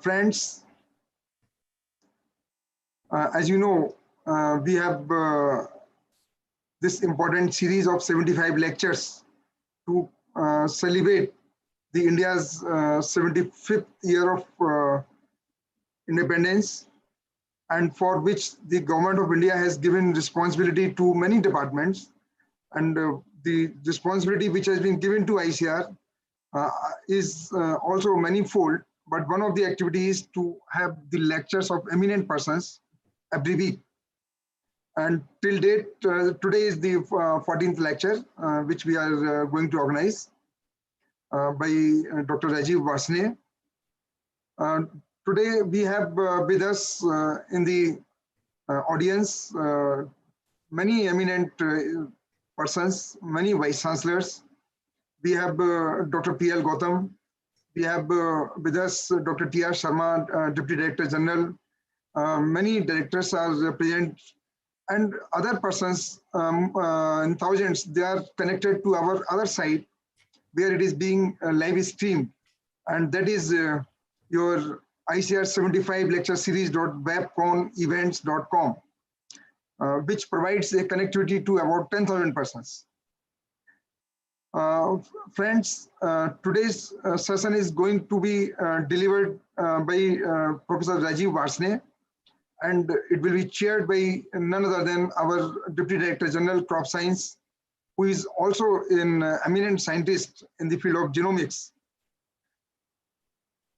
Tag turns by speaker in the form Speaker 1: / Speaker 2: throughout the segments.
Speaker 1: Friends, as you know, we have this important series of 75 lectures to celebrate the India's 75th year of independence, and for which the government of India has given responsibility to many departments, and the responsibility which has been given to ICAR is also manifold, but one of the activities is to have the lectures of eminent persons every week. And till date, today is the 14th lecture, which we are going to organize by Dr. Rajeev Varshney. Today we have with us in the audience many eminent persons, many vice chancellors. We have Dr. P.L. Gautam. We have with us Dr. T.R. Sharma, Deputy Director General. Many directors are present, and other persons in thousands, they are connected to our other site where it is being live streamed, and that is your ICAR 75 lecture series.webconevents.com, which provides a connectivity to about 10,000 persons. Friends, today's session is going to be delivered by Professor Rajeev Varshney, and it will be chaired by none other than our Deputy Director General Crop Science, who is also an eminent scientist in the field of genomics.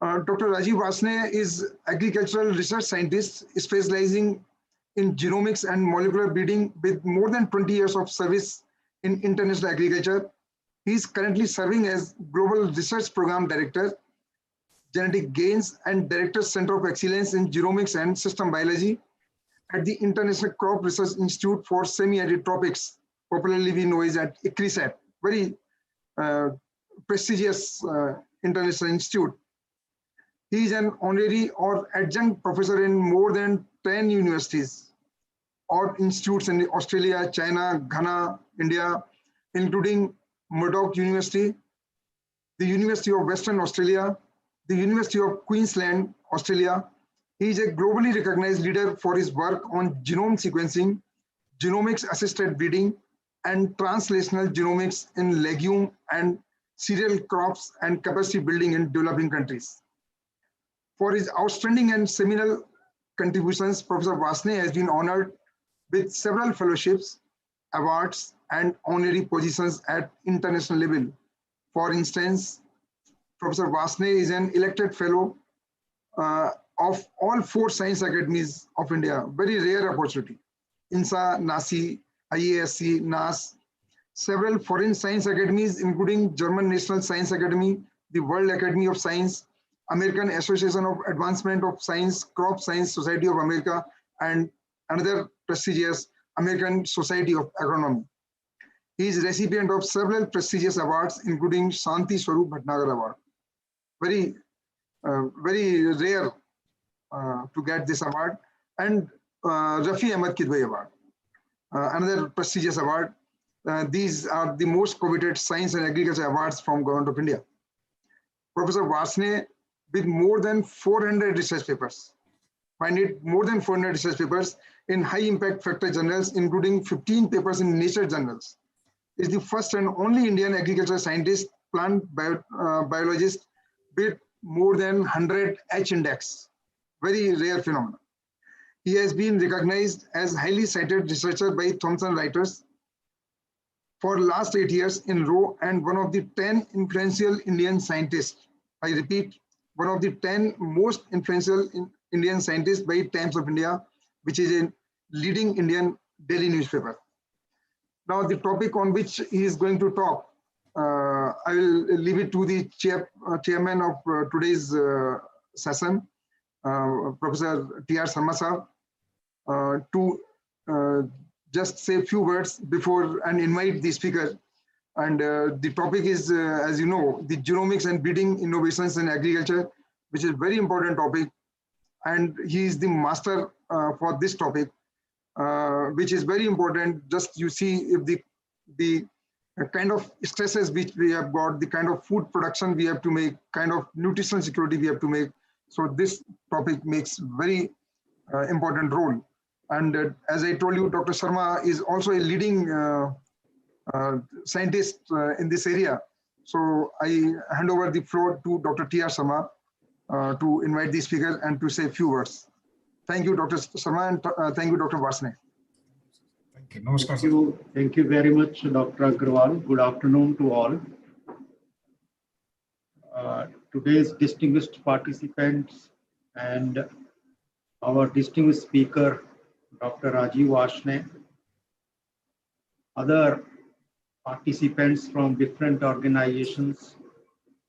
Speaker 1: Dr. Rajeev Varshney is agricultural research scientist specializing in genomics and molecular breeding with more than 20 years of service in international agriculture. He is currently serving as Global Research Program Director, Genetic Gains, and Director Center of Excellence in Genomics and System Biology at the International Crop Research Institute for Semi-Arid Tropics, popularly we know as at ICRISAT, very prestigious international institute. He is an honorary or adjunct professor in more than 10 universities or institutes in Australia, China, Ghana, India, including Murdoch University, the University of Western Australia, the University of Queensland, Australia. He is a globally recognized leader for his work on genome sequencing, genomics-assisted breeding, and translational genomics in legume and cereal crops and capacity building in developing countries. For his outstanding and seminal contributions, Professor Varshney has been honored with several fellowships, awards, and honorary positions at international level. For instance, Professor Varshney is an elected fellow of all 4 science academies of India, very rare opportunity. INSA, NASI, IASC, NAS, several foreign science academies, including German National Science Academy, the World Academy of Science, American Association of Advancement of Science, Crop Science Society of America, and another prestigious American Society of Agronomy. He is recipient of several prestigious awards, including Shanti Swarup Bhatnagar Award. Very rare to get this award, and Rafi Ahmed Kidwai Award, another prestigious award. These are the most coveted science and agriculture awards from Government of India. Professor Varshney, with more than 400 research papers, more than 400 research papers in high impact factor journals, including 15 papers in Nature journals, is the first and only Indian agricultural scientist, plant biologist with more than 100 H index, very rare phenomenon. He has been recognized as highly cited researcher by Thomson Reuters for last 8 years in a row, and one of the 10 influential Indian scientists. I repeat, one of the 10 most influential Indian scientists by Times of India, which is a leading Indian daily newspaper. Now, the topic on which he is going to talk, I will leave it to the chairman of today's session, Professor T.R. Sharma, to just say a few words before and invite the speaker. And the topic is, as you know, the genomics and breeding innovations in agriculture, which is a very important topic. And he is the master for this topic, which is very important. Just you see if the kind of stresses which we have got, the kind of food production we have to make, kind of nutritional security we have to make, So this topic makes very important role. And as I told you, Dr. Sharma is also a leading scientist in this area. So I hand over the floor to Dr. T.R. Sharma to invite the speaker and to say a few words. Thank you, Dr. Sharma, and thank you, Dr. Varshney.
Speaker 2: Thank you. Namaskar. Thank you very much, Dr. Agrawal. Good afternoon to all. Today's distinguished participants and our distinguished speaker, Dr. Rajeev Varshney, other participants from different organizations,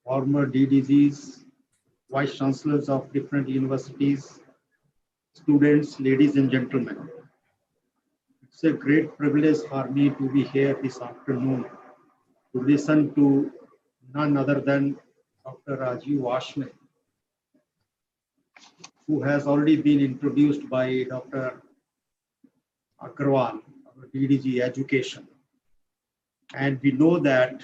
Speaker 2: former DDGs, vice chancellors of different universities, students, ladies and gentlemen. It's a great privilege for me to be here this afternoon to listen to none other than Dr. Rajeev Varshney, who has already been introduced by Dr. Agrawal, our DDG Education. And we know that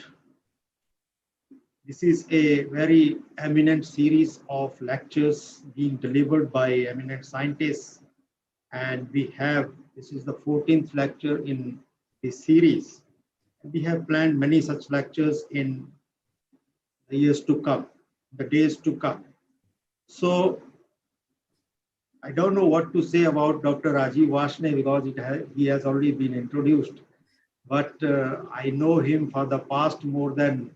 Speaker 2: this is a very eminent series of lectures being delivered by eminent scientists. And this is the 14th lecture in this series. We have planned many such lectures in the years to come, the days to come. So I don't know what to say about Dr. Rajeev Varshney because he has already been introduced. But I know him for the past more than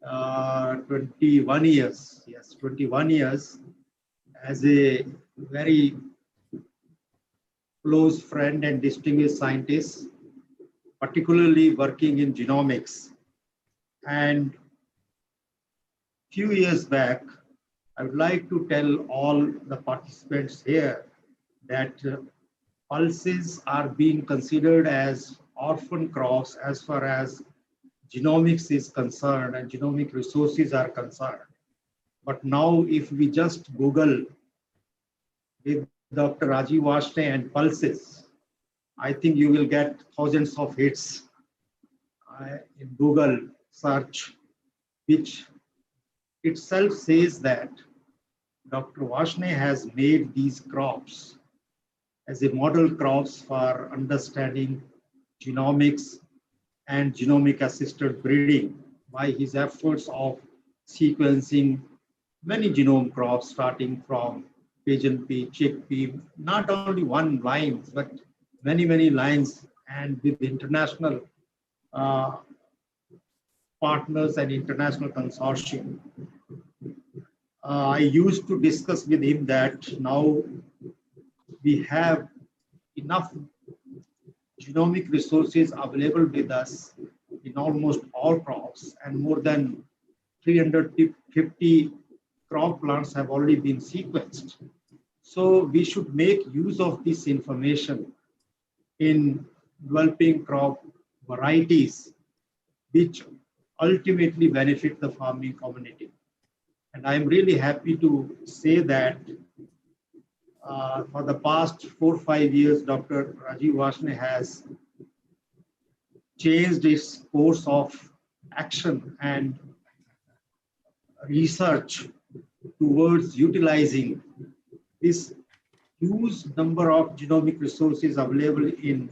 Speaker 2: 21 years. Yes, 21 years as a very close friend and distinguished scientist, particularly working in genomics. And few years back, I would like to tell all the participants here that pulses are being considered as orphan crops as far as genomics is concerned and genomic resources are concerned. But now if we just Google with Dr. Rajeev Varshney and pulses, I think you will get thousands of hits in Google search, which itself says that Dr. Varshney has made these crops as a model crops for understanding genomics and genomic assisted breeding by his efforts of sequencing many genome crops starting from pigeon pea, chickpea, not only one line, but many lines, and with international partners and international consortium. I used to discuss with him that now we have enough genomic resources available with us in almost all crops, and more than 350 crop plants have already been sequenced. So we should make use of this information in developing crop varieties which ultimately benefit the farming community. And I'm really happy to say that for the past 4 or 5 years, Dr. Rajeev Varshney has changed its course of action and research towards utilizing this huge number of genomic resources available in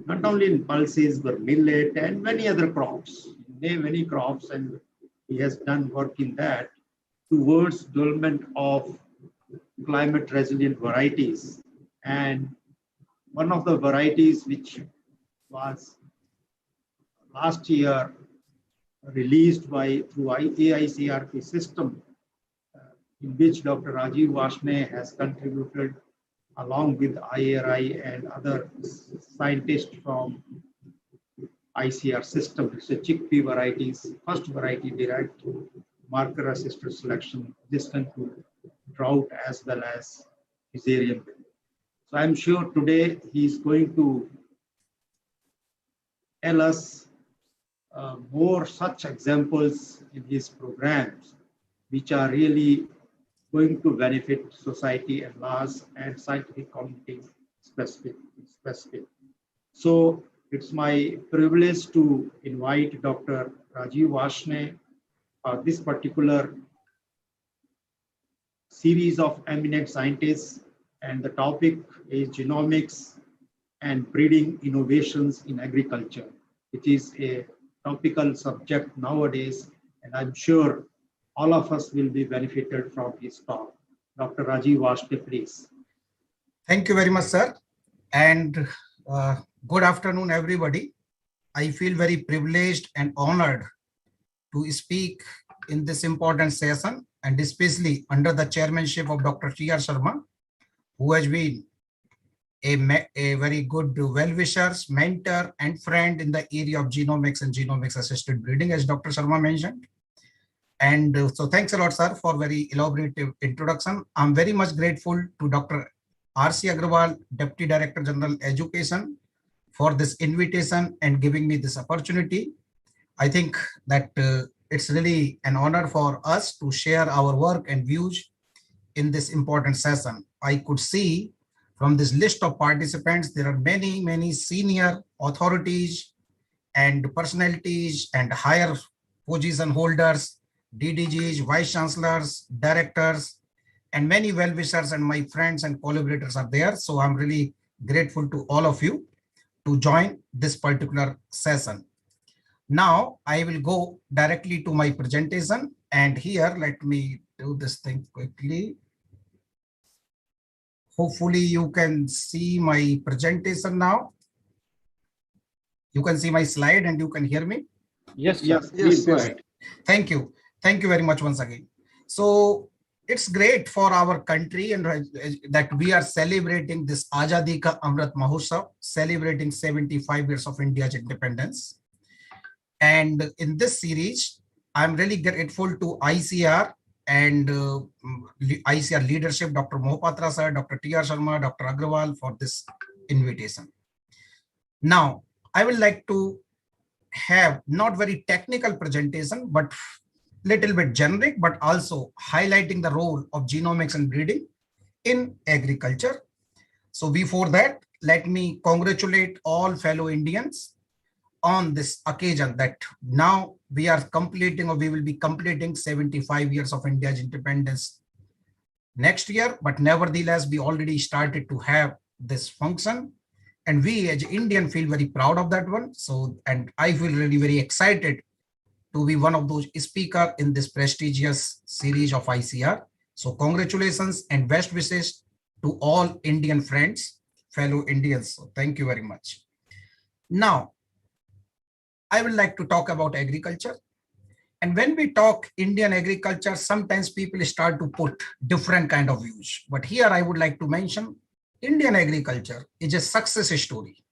Speaker 2: not only in pulses, but millet and many other crops, many crops, and he has done work in that towards development of climate resilient varieties. And one of the varieties which was last year released through AICRP system, in which Dr. Rajeev Varshney has contributed along with IRI and other scientists from ICAR system. It's a chickpea varieties, first variety derived through marker assisted selection, resistant to drought as well as fusarium. So I'm sure today he's going to tell us more such examples in his programs, which are really going to benefit society at large and scientific community specific. So it's my privilege to invite Dr. Rajeev Varshney for this particular series of eminent scientists, and the topic is genomics and breeding innovations in agriculture, which is a topical subject nowadays, and I'm sure all of us will be benefited from his talk. Dr. Rajeev Varshney, please.
Speaker 3: Thank you very much, sir. And good afternoon, everybody. I feel very privileged and honored to speak in this important session, and especially under the chairmanship of Dr. T.R. Sharma, who has been a very good well-wisher, mentor, and friend in the area of genomics and genomics-assisted breeding, as Dr. Sharma mentioned. And so thanks a lot, sir, for very elaborate introduction. I'm very much grateful to Dr. R.C. Agrawal, Deputy Director General Education, for this invitation and giving me this opportunity. I think that it's really an honor for us to share our work and views in this important session. I could see from this list of participants, there are many senior authorities and personalities and higher position holders, DDGs, vice chancellors, directors, and many well-wishers, and my friends and collaborators are there. So I'm really grateful to all of you to join this particular session. Now I will go directly to my presentation, and here let me do this thing quickly. Hopefully you can see my presentation now. You can see my slide and you can hear me.
Speaker 2: Yes,
Speaker 1: yes.
Speaker 2: go ahead.
Speaker 3: Thank you very much once again. So it's great for our country and that we are celebrating this Azadi Ka Amrut Mahotsav, celebrating 75 years of India's independence. And in this series, I'm really grateful to ICAR and ICAR leadership, Dr. Mohapatra sir, Dr. T.R. Sharma, Dr. Agrawal, for this invitation. Now, I would like to have not very technical presentation, but little bit generic, but also highlighting the role of genomics and breeding in agriculture. So before that, let me congratulate all fellow Indians on this occasion that now we are completing, or we will be completing 75 years of India's independence next year. But nevertheless, we already started to have this function, and we as Indian feel very proud of that one. So, and I feel really very excited to be one of those speakers in this prestigious series of ICAR. So congratulations and best wishes to all Indian friends, fellow Indians. So thank you very much. Now, I would like to talk about agriculture. And when we talk Indian agriculture, sometimes people start to put different kind of views. But here I would like to mention Indian agriculture is a success story.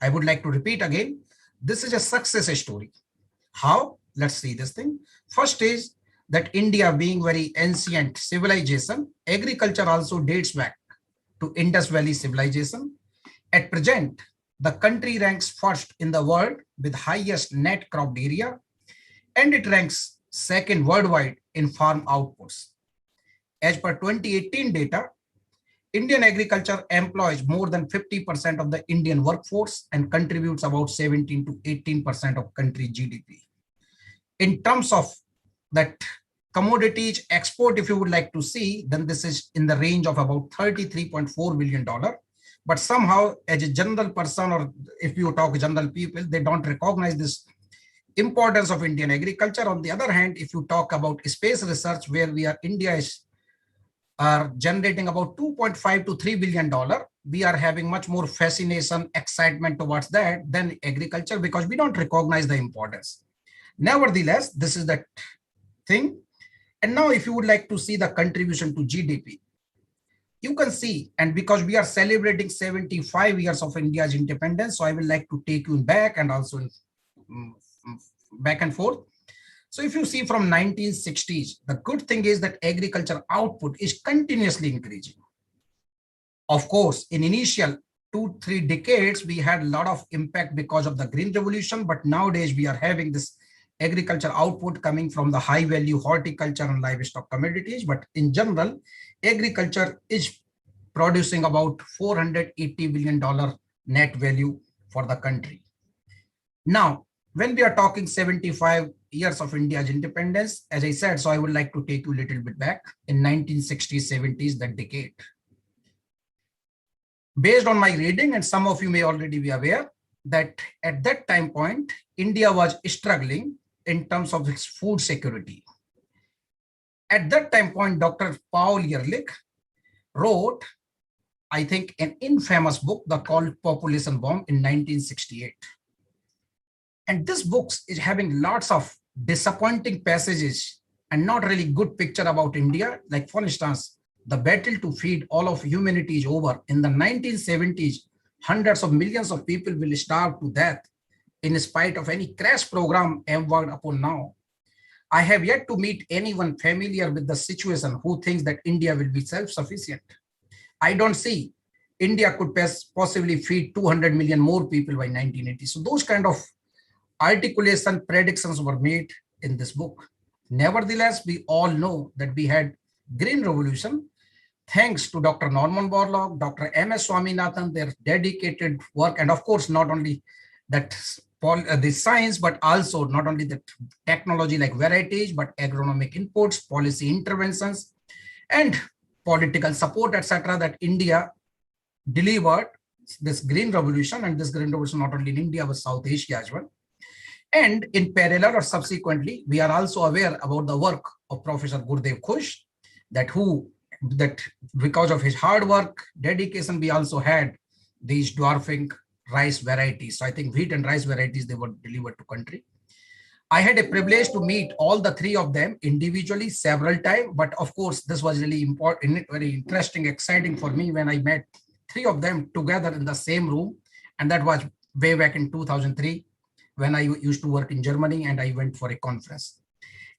Speaker 3: I would like to repeat again, this is a success story. How? Let's see this thing. First is that India being very ancient civilization, agriculture also dates back to Indus Valley civilization. At present, the country ranks first in the world with highest net cropped area, and it ranks second worldwide in farm outputs. As per 2018 data, Indian agriculture employs more than 50% of the Indian workforce and contributes about 17 to 18% of country GDP. In terms of that commodities export, if you would like to see, then this is in the range of about $33.4 billion. But somehow, as a general person, or if you talk general people, they don't recognize this importance of Indian agriculture. On the other hand, if you talk about space research, where India is generating about $2.5 to $3 billion, we are having much more fascination, excitement towards that than agriculture, because we don't recognize the importance. Nevertheless, this is the thing. And now if you would like to see the contribution to GDP, you can see, and because we are celebrating 75 years of India's independence, so I will like to take you back and also back and forth. So if you see from 1960s, the good thing is that agriculture output is continuously increasing. Of course, in initial 2-3 decades, we had a lot of impact because of the Green Revolution, but nowadays we are having this agriculture output coming from the high value horticulture and livestock commodities. But in general, agriculture is producing about $480 billion net value for the country. Now, when we are talking 75 years of India's independence, as I said, so I would like to take you a little bit back in 1960s, 70s, that decade. Based on my reading, and some of you may already be aware, that at that time point, India was struggling in terms of its food security. At that time point, Dr. Paul Ehrlich wrote, I think, an infamous book called Population Bomb in 1968. And this book is having lots of disappointing passages and not really good picture about India. Like, for instance, the battle to feed all of humanity is over. In the 1970s, hundreds of millions of people will starve to death in spite of any crash program embarked upon now. I have yet to meet anyone familiar with the situation who thinks that India will be self-sufficient. I don't see India could possibly feed 200 million more people by 1980. So those kind of articulation predictions were made in this book. Nevertheless, we all know that we had Green Revolution, thanks to Dr. Norman Borlaug, Dr. M.S. Swaminathan, their dedicated work, and of course, not only that the science, but also not only the technology like varieties, but agronomic inputs, policy interventions, and political support, etc., that India delivered this Green Revolution, and this Green Revolution not only in India, but South Asia as well. And in parallel or subsequently, we are also aware about the work of Professor Gurdev Khush, that because of his hard work, dedication, we also had these dwarfing rice varieties. So I think wheat and rice varieties, they were delivered to country. I had a privilege to meet all the three of them individually several times, but of course, this was really important, very interesting, exciting for me when I met three of them together in the same room. And that was way back in 2003, when I used to work in Germany and I went for a conference.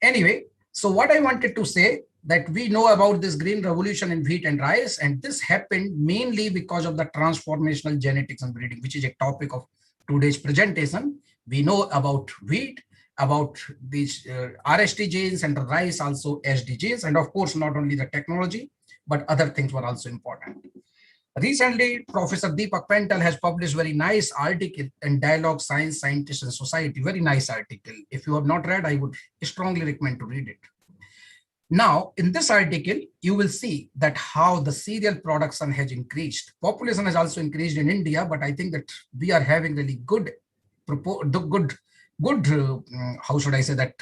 Speaker 3: Anyway, so what I wanted to say, that we know about this Green Revolution in wheat and rice, and this happened mainly because of the transformational genetics and breeding, which is a topic of today's presentation. We know about wheat, about these RST genes, and the rice also SD genes, and of course, not only the technology, but other things were also important. Recently, Professor Deepak Pental has published very nice article in Dialogue Science, Scientists and Society, very nice article. If you have not read, I would strongly recommend to read it. Now, in this article, you will see that how the cereal production has increased. Population has also increased in India, but I think that we are having really good, how should I say that,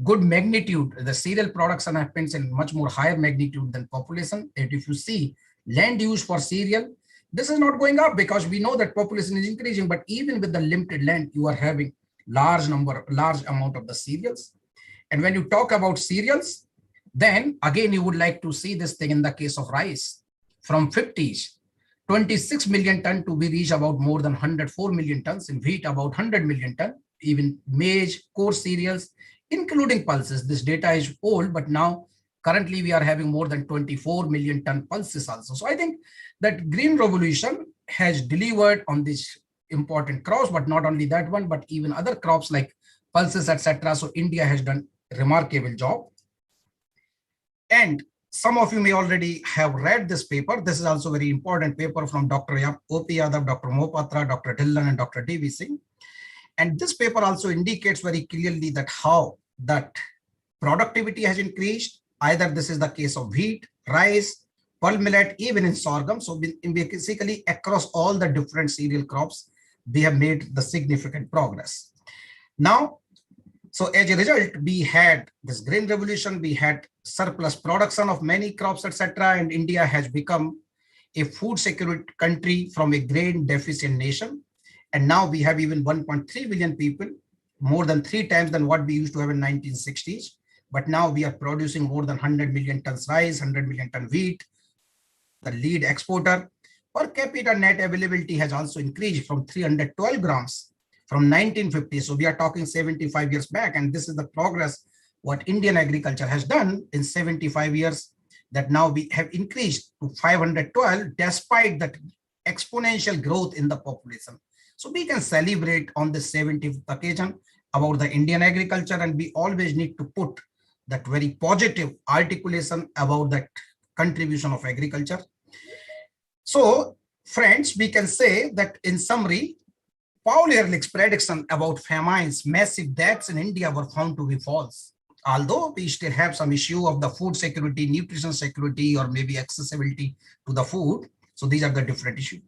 Speaker 3: good magnitude. The cereal production happens in much more higher magnitude than population. And if you see land use for cereal, this is not going up because we know that population is increasing, but even with the limited land, you are having large amount of the cereals. And when you talk about cereals, then again, you would like to see this thing in the case of rice. From 50s, 26 million ton to we reach about more than 104 million tons. In wheat, about 100 million ton. Even maize, coarse cereals, including pulses. This data is old, but now currently we are having more than 24 million ton pulses also. So I think that Green Revolution has delivered on these important crops, but not only that one, but even other crops like pulses, etc. So India has done a remarkable job. And some of you may already have read this paper. This is also a very important paper from Dr. O.P. Yadav, Dr. Mohapatra, Dr. Dhillon, and Dr. D.V. Singh. And this paper also indicates very clearly that how that productivity has increased. Either this is the case of wheat, rice, pearl millet, even in sorghum. So basically across all the different cereal crops, we have made the significant progress. Now, so as a result, we had this Green Revolution, we had surplus production of many crops, etc. And India has become a food security country from a grain deficient nation. And now we have even 1.3 billion people, more than 3 times than what we used to have in 1960s. But now we are producing more than 100 million tons rice, 100 million ton wheat, the lead exporter. Per capita net availability has also increased from 312 grams from 1950. So we are talking 75 years back. And this is the progress what Indian agriculture has done in 75 years, that now we have increased to 512 despite that exponential growth in the population. So we can celebrate on this 70th occasion about the Indian agriculture, and we always need to put that very positive articulation about that contribution of agriculture. So friends, we can say that in summary, Paul Ehrlich's prediction about famines, massive deaths in India were found to be false. Although we still have some issue of the food security, nutrition security, or maybe accessibility to the food. So these are the different issues.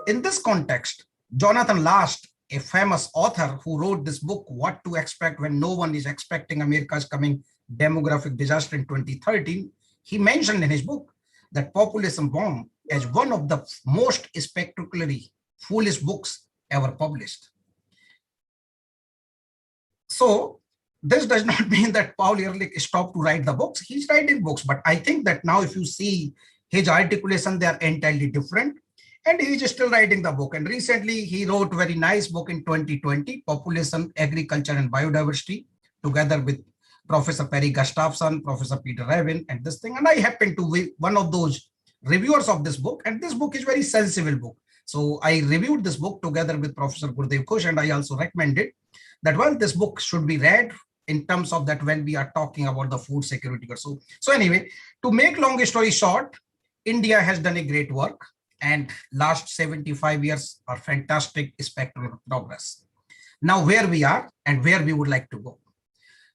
Speaker 3: In this context, Jonathan Last, a famous author who wrote this book, What to Expect When No One is Expecting America's Coming Demographic Disaster in 2013, he mentioned in his book that Population Bomb as one of the most spectacularly foolish books ever published. So this does not mean that Paul Ehrlich stopped to write the books. He's writing books, but I think that now if you see his articulation, they are entirely different. And he's still writing the book. And recently he wrote a very nice book in 2020, Population, Agriculture and Biodiversity, together with Professor Perry Gustafson, Professor Peter Rabin, and this thing. And I happen to be one of those reviewers of this book. And this book is very sensible book. So I reviewed this book together with Professor Gurdev Kush, and I also recommended that, well, this book should be read in terms of that when we are talking about the food security. So anyway, to make long story short, India has done a great work, and last 75 years are fantastic spectral progress. Now where we are and where we would like to go.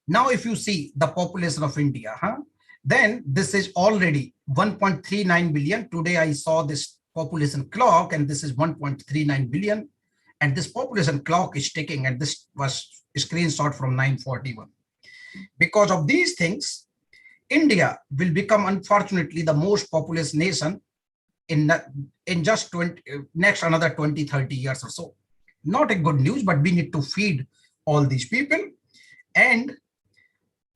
Speaker 3: Now if you see the population of India, then this is already 1.39 billion. Today I saw this population clock, and this is 1.39 billion. And this population clock is ticking, and this was a screenshot from 941. Because of these things, India will become, unfortunately, the most populous nation in just next another 20, 30 years or so. Not a good news, but we need to feed all these people. And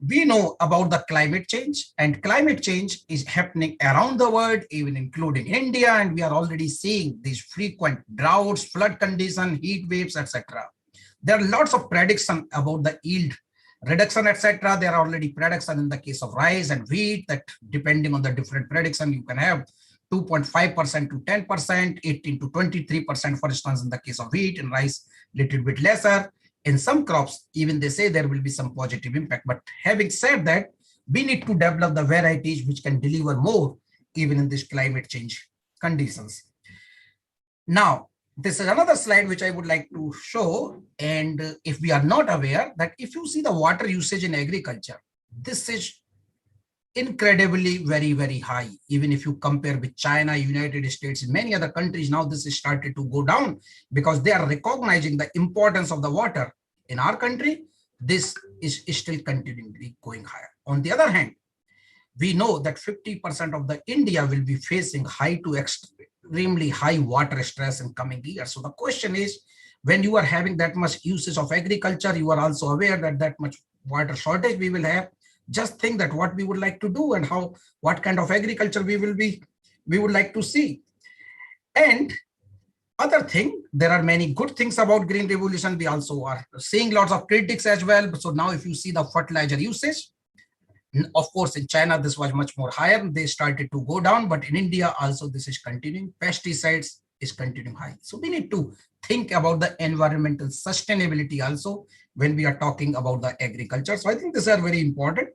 Speaker 3: we know about the climate change, and climate change is happening around the world, even including India. And we are already seeing these frequent droughts, flood conditions, heat waves, etc. There are lots of prediction about the yield reduction, etc. There are already prediction in the case of rice and wheat that depending on the different prediction, you can have 2.5% to 10%, 18 to 23%, for instance, in the case of wheat, and rice little bit lesser. In some crops, even they say there will be some positive impact. But having said that, we need to develop the varieties which can deliver more even in this climate change conditions. Now, this is another slide which I would like to show. And if we are not aware that if you see the water usage in agriculture, this is incredibly very, very high. Even if you compare with China, United States, and many other countries, now this is started to go down because they are recognizing the importance of the water. In our country, this is still continually going higher. On the other hand, we know that 50% of the India will be facing high to extremely high water stress in coming years. So the question is, when you are having that much usage of agriculture, you are also aware that that much water shortage we will have. Just think that what we would like to do and what kind of agriculture we would like to see. And other thing, there are many good things about green revolution. We also are seeing lots of critics as well. So now if you see the fertilizer usage, of course, in China, this was much more higher. They started to go down, but in India also this is continuing. Pesticides is continuing high. So we need to think about the environmental sustainability also when we are talking about the agriculture. So I think these are very important.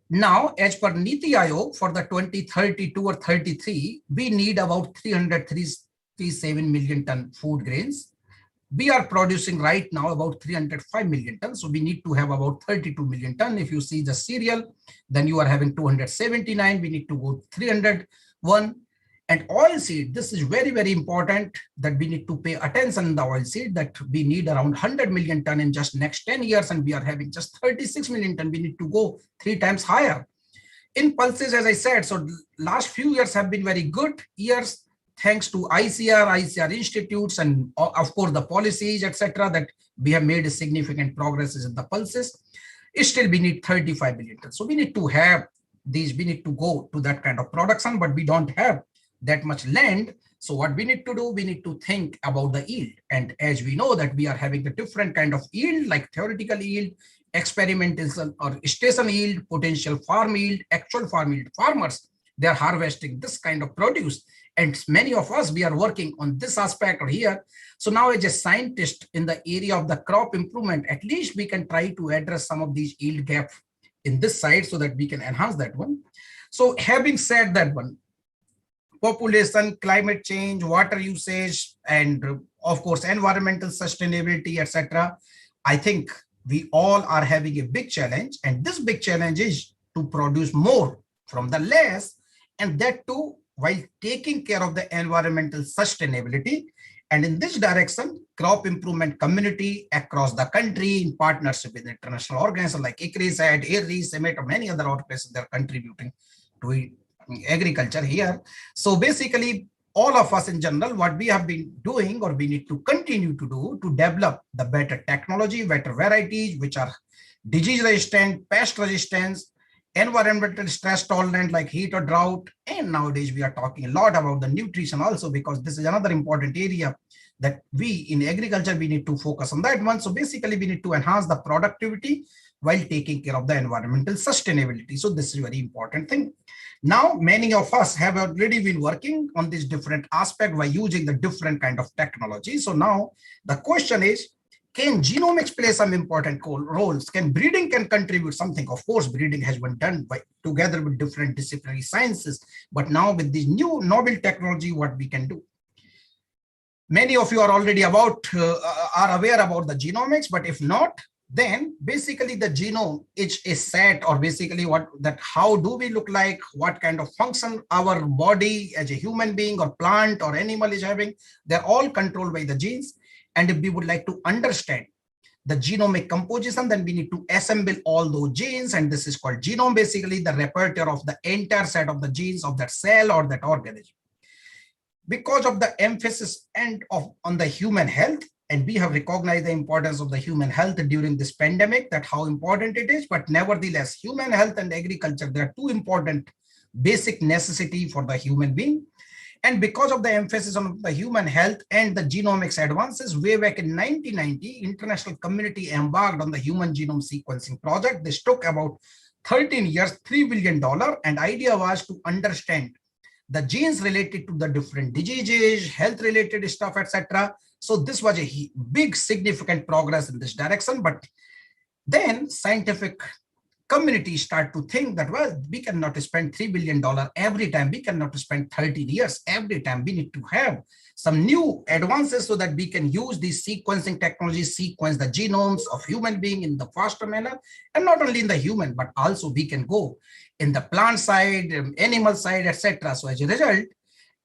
Speaker 3: Now, as per Niti Aayog for the 2032 or 33, we need about 337 million ton food grains. We are producing right now about 305 million tons. So we need to have about 32 million ton. If you see the cereal, then you are having 279. We need to go 301. And oilseed, this is very, very important that we need to pay attention in the oilseed, that we need around 100 million ton in just next 10 years, and we are having just 36 million ton. We need to go 3 times higher. In pulses, as I said, so last few years have been very good years, thanks to ICAR institutes, and of course the policies, etc., that we have made a significant progresses in the pulses. Still, we need 35 million tons. So we need to have these, we need to go to that kind of production, but we don't have that much land. So what we need to do, we need to think about the yield. And as we know that we are having a different kind of yield, like theoretical yield, experimental or station yield, potential farm yield, actual farm yield. Farmers, they are harvesting this kind of produce. And many of us, we are working on this aspect here. So now as a scientist in the area of the crop improvement, at least we can try to address some of these yield gaps in this side so that we can enhance that one. So having said that one, population, climate change, water usage, and of course, environmental sustainability, etc. I think we all are having a big challenge, and this big challenge is to produce more from the less, and that too while taking care of the environmental sustainability. And in this direction, crop improvement community across the country in partnership with international organizations like ICAR, IRRI, SEMET, or many other organizations, they're contributing to agriculture here. So basically, all of us in general, what we have been doing or we need to continue to do to develop the better technology, better varieties, which are disease resistant, pest resistance, environmental stress tolerant like heat or drought. And nowadays we are talking a lot about the nutrition also, because this is another important area that we in agriculture, we need to focus on that one. So basically we need to enhance the productivity while taking care of the environmental sustainability. So this is a very important thing. Now, many of us have already been working on this different aspect by using the different kind of technology. So now the question is, can genomics play some important roles? Can breeding can contribute something? Of course, breeding has been done by together with different disciplinary sciences. But now with this new novel technology, what we can do? Many of you are already are aware about the genomics, but if not, then basically the genome is a set, or basically how do we look like, what kind of function our body as a human being or plant or animal is having. They're all controlled by the genes. And if we would like to understand the genomic composition, then we need to assemble all those genes, and this is called genome, basically the repertoire of the entire set of the genes of that cell or that organism. Because of the emphasis on the human health, and we have recognized the importance of the human health during this pandemic, that how important it is, but nevertheless, human health and agriculture, they are two important basic necessity for the human being. And because of the emphasis on the human health and the genomics advances, way back in 1990, international community embarked on the human genome sequencing project. This took about 13 years, $3 billion, and idea was to understand the genes related to the different diseases, health related stuff, etc. So this was a big significant progress in this direction. But then scientific community start to think that, well, we cannot spend $3 billion every time. We cannot spend 13 years every time. We need to have some new advances so that we can use these sequencing technologies, sequence the genomes of human being in the faster manner, and not only in the human, but also we can go in the plant side, animal side, etc. So as a result,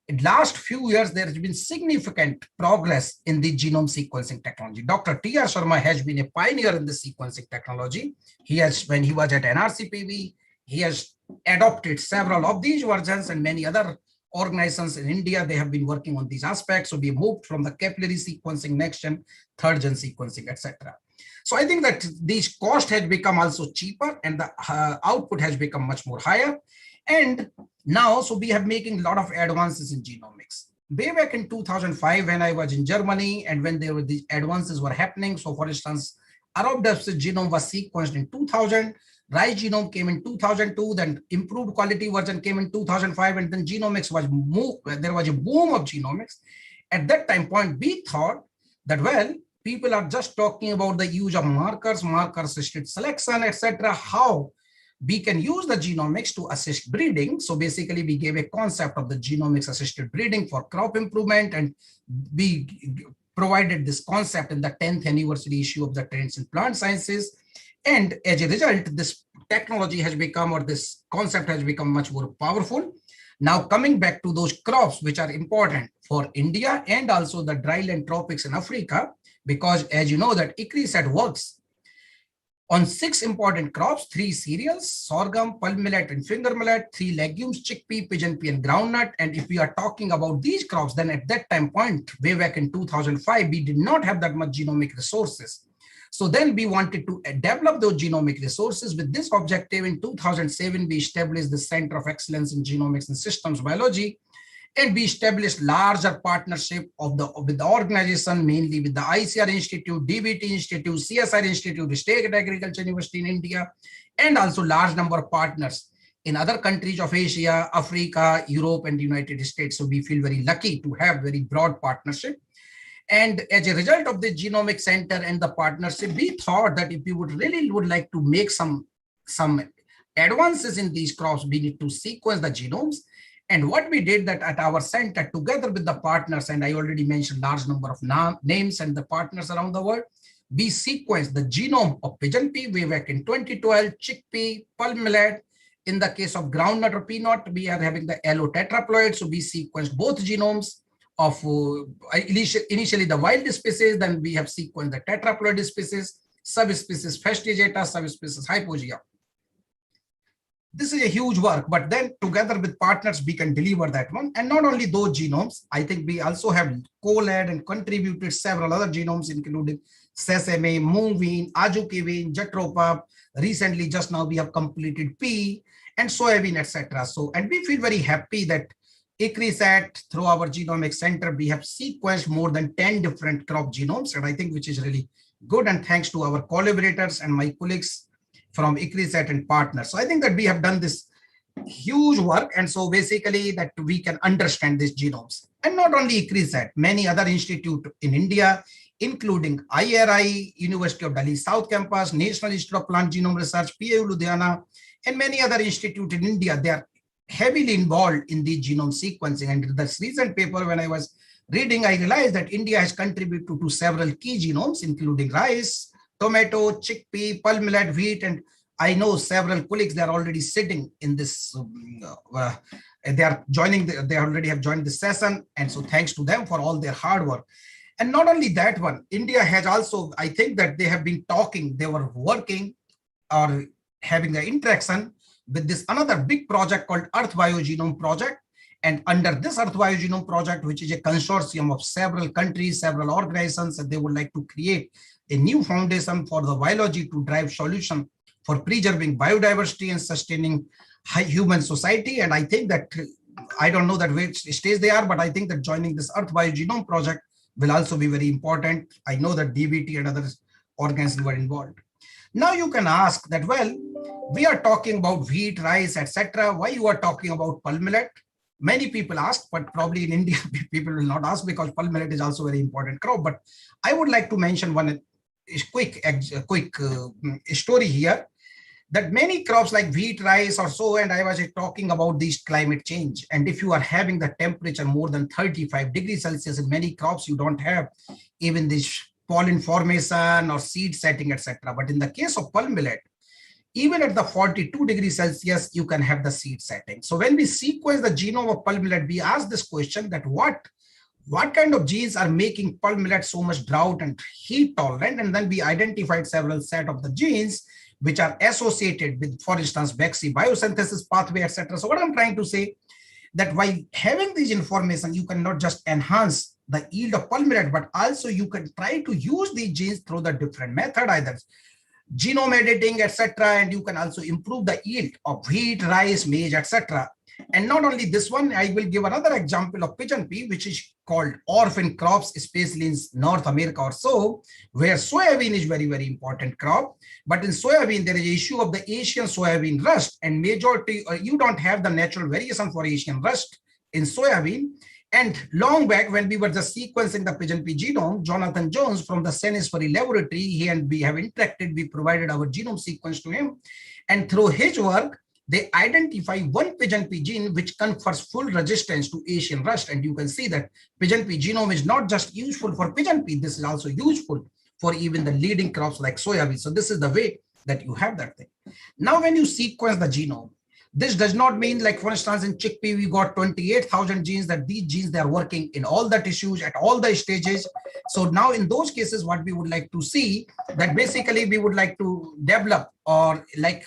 Speaker 3: in last few years, there has been significant progress in the genome sequencing technology. Dr. T.R. Sharma has been a pioneer in the sequencing technology. When he was at NRCPV, he has adopted several of these versions, and many other organizations in India, they have been working on these aspects. So we moved from the capillary sequencing, next gen, third gen sequencing, etc. So I think that these cost has become also cheaper, and the output has become much more higher. And now, so we have making a lot of advances in genomics. Way back in 2005, when I was in Germany, and when there were these advances were happening. So for instance, Arabidopsis genome was sequenced in 2000, rice genome came in 2002, then improved quality version came in 2005, and then genomics was moved. There was a boom of genomics. At that time point, we thought that, well, people are just talking about the use of markers, marker-assisted selection, etc. How we can use the genomics to assist breeding. So basically, we gave a concept of the genomics assisted breeding for crop improvement, and we provided this concept in the 10th anniversary issue of the Trends in Plant Sciences. And as a result, this technology has become, or this concept has become much more powerful. Now, coming back to those crops which are important for India and also the dryland tropics in Africa, because as you know that ICAR works on 6 important crops, 3 cereals, sorghum, pulse millet, and finger millet, 3 legumes, chickpea, pigeon pea, and groundnut. And if we are talking about these crops, then at that time point, way back in 2005, we did not have that much genomic resources. So then we wanted to develop those genomic resources. With this objective, in 2007, we established the Center of Excellence in Genomics and Systems Biology. And we established larger partnership with the organization, mainly with the ICAR Institute, DBT Institute, CSR Institute, State Agriculture University in India, and also large number of partners in other countries of Asia, Africa, Europe, and the United States. So we feel very lucky to have very broad partnership. And as a result of the Genomic Center and the partnership, we thought that if we would like to make some advances in these crops, we need to sequence the genomes. And what we did that at our center, together with the partners, and I already mentioned large number of names and the partners around the world, we sequenced the genome of pigeon pea way back in 2012, chickpea, pulse millet. In the case of groundnut or peanut, we are having the yellow tetraploid. So we sequenced both genomes of initially the wild species, then we have sequenced the tetraploid species, subspecies Festigata, subspecies Hypogaea. This is a huge work, but then together with partners, we can deliver that one. And not only those genomes, I think we also have co-led and contributed several other genomes, including sesame, mung bean, ajukivin, jatropap. Recently, just now we have completed pea and soybean, etc. So, and we feel very happy that ICAR through our genomics center, we have sequenced more than 10 different crop genomes, and I think which is really good. And thanks to our collaborators and my colleagues from ICAR and partners. So I think that we have done this huge work. And so basically that we can understand these genomes. And not only ICAR, many other institutes in India, including IRI, University of Delhi South Campus, National Institute of Plant Genome Research, PAU Ludhiana, and many other institutes in India, they are heavily involved in the genome sequencing. And in this recent paper, when I was reading, I realized that India has contributed to several key genomes, including rice, tomato, chickpea, pulse millet, wheat, and I know several colleagues, they are already sitting in this, they are joining, they already have joined the session. And so thanks to them for all their hard work. And not only that one, India has also, I think that they have been talking, they were working or having the interaction with this another big project called EarthBio Genome Project. And under this EarthBio Genome Project, which is a consortium of several countries, several organizations, and they would like to create a new foundation for the biology to drive solution for preserving biodiversity and sustaining human society. And I think that, I don't know that which stage they are, but I think that joining this EarthBio Genome Project will also be very important. I know that DBT and other organizations were involved. Now you can ask that, well, we are talking about wheat, rice, etc. Why you are talking about pulse millet? Many people ask, but probably in India, people will not ask because pulse millet is also a very important crop. But I would like to mention one quick story here, that many crops like wheat, rice or so, and I was talking about this climate change. And if you are having the temperature more than 35 degrees Celsius in many crops, you don't have even this pollen formation or seed setting, etc. But in the case of pulse millet, even at the 42 degrees Celsius, you can have the seed setting. So when we sequence the genome of pulse millet, we ask this question that what kind of genes are making pulse millet so much drought and heat tolerant? And then we identified several set of the genes which are associated with, for instance, Bexy biosynthesis pathway, etc. So what I'm trying to say, that by having this information, you can not just enhance the yield of pulse millet, but also you can try to use these genes through the different method, either genome editing, etc. And you can also improve the yield of wheat, rice, maize, etc. And not only this one, I will give another example of pigeon pea, which is called orphan crops, especially in North America or so, where soybean is very, very important crop. But in soybean, there is an issue of the Asian soybean rust, and majority, you don't have the natural variation for Asian rust in soybean. And long back, when we were just sequencing the pigeon pea genome, Jonathan Jones from the Sainsbury laboratory, he and we have interacted, we provided our genome sequence to him. And through his work, they identify one pigeon pea gene which confers full resistance to Asian rust. And you can see that pigeon pea genome is not just useful for pigeon pea, this is also useful for even the leading crops like soybean. So this is the way that you have that thing. Now, when you sequence the genome, this does not mean, like for instance, in chickpea, we got 28,000 genes, that these genes, they are working in all the tissues at all the stages. So now in those cases, what we would like to see, that basically we would like to develop, or like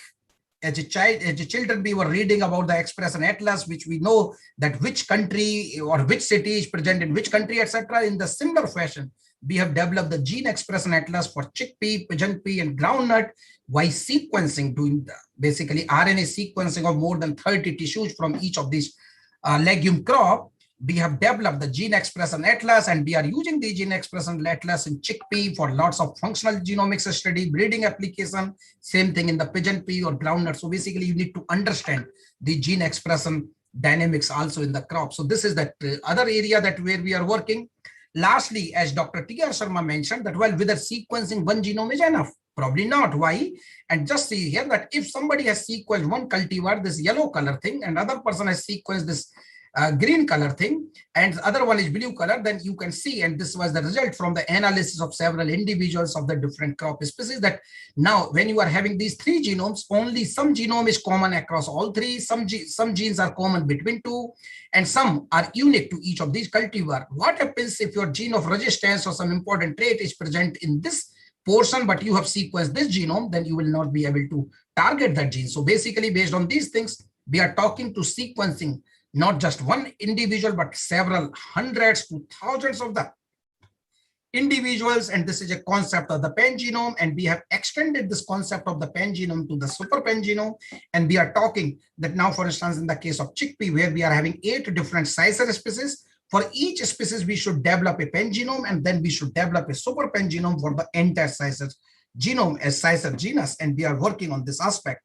Speaker 3: as a child, as a children, we were reading about the expression atlas, which we know that which country or which city is present in which country, etc. In the similar fashion, we have developed the gene expression atlas for chickpea, pigeon pea, and groundnut by sequencing, doing the basically RNA sequencing of more than 30 tissues from each of these legume crop. We have developed the gene expression atlas, and we are using the gene expression atlas in chickpea for lots of functional genomics study, breeding application, same thing in the pigeon pea or groundnut. So basically you need to understand the gene expression dynamics also in the crop. So this is that other area that where we are working. Lastly, as Dr. T.R. Sharma mentioned, that well, whether sequencing one genome is enough, probably not. Why? And just see here that if somebody has sequenced one cultivar, this yellow color thing, and other person has sequenced this green color thing, and the other one is blue color, then you can see, and this was the result from the analysis of several individuals of the different crop species, that now when you are having these three genomes, only some genome is common across all three, some genes are common between two, and some are unique to each of these cultivar. What happens if your gene of resistance or some important trait is present in this portion, but you have sequenced this genome, then you will not be able to target that gene. So basically, based on these things, we are talking to sequencing not just one individual, but several hundreds to thousands of the individuals. And this is a concept of the pangenome. And we have extended this concept of the pangenome to the super pangenome. And we are talking that now, for instance, in the case of chickpea, where we are having 8 different sizer species, for each species, we should develop a pangenome, and then we should develop a super pangenome for the entire sizer genome as sizer genus. And we are working on this aspect.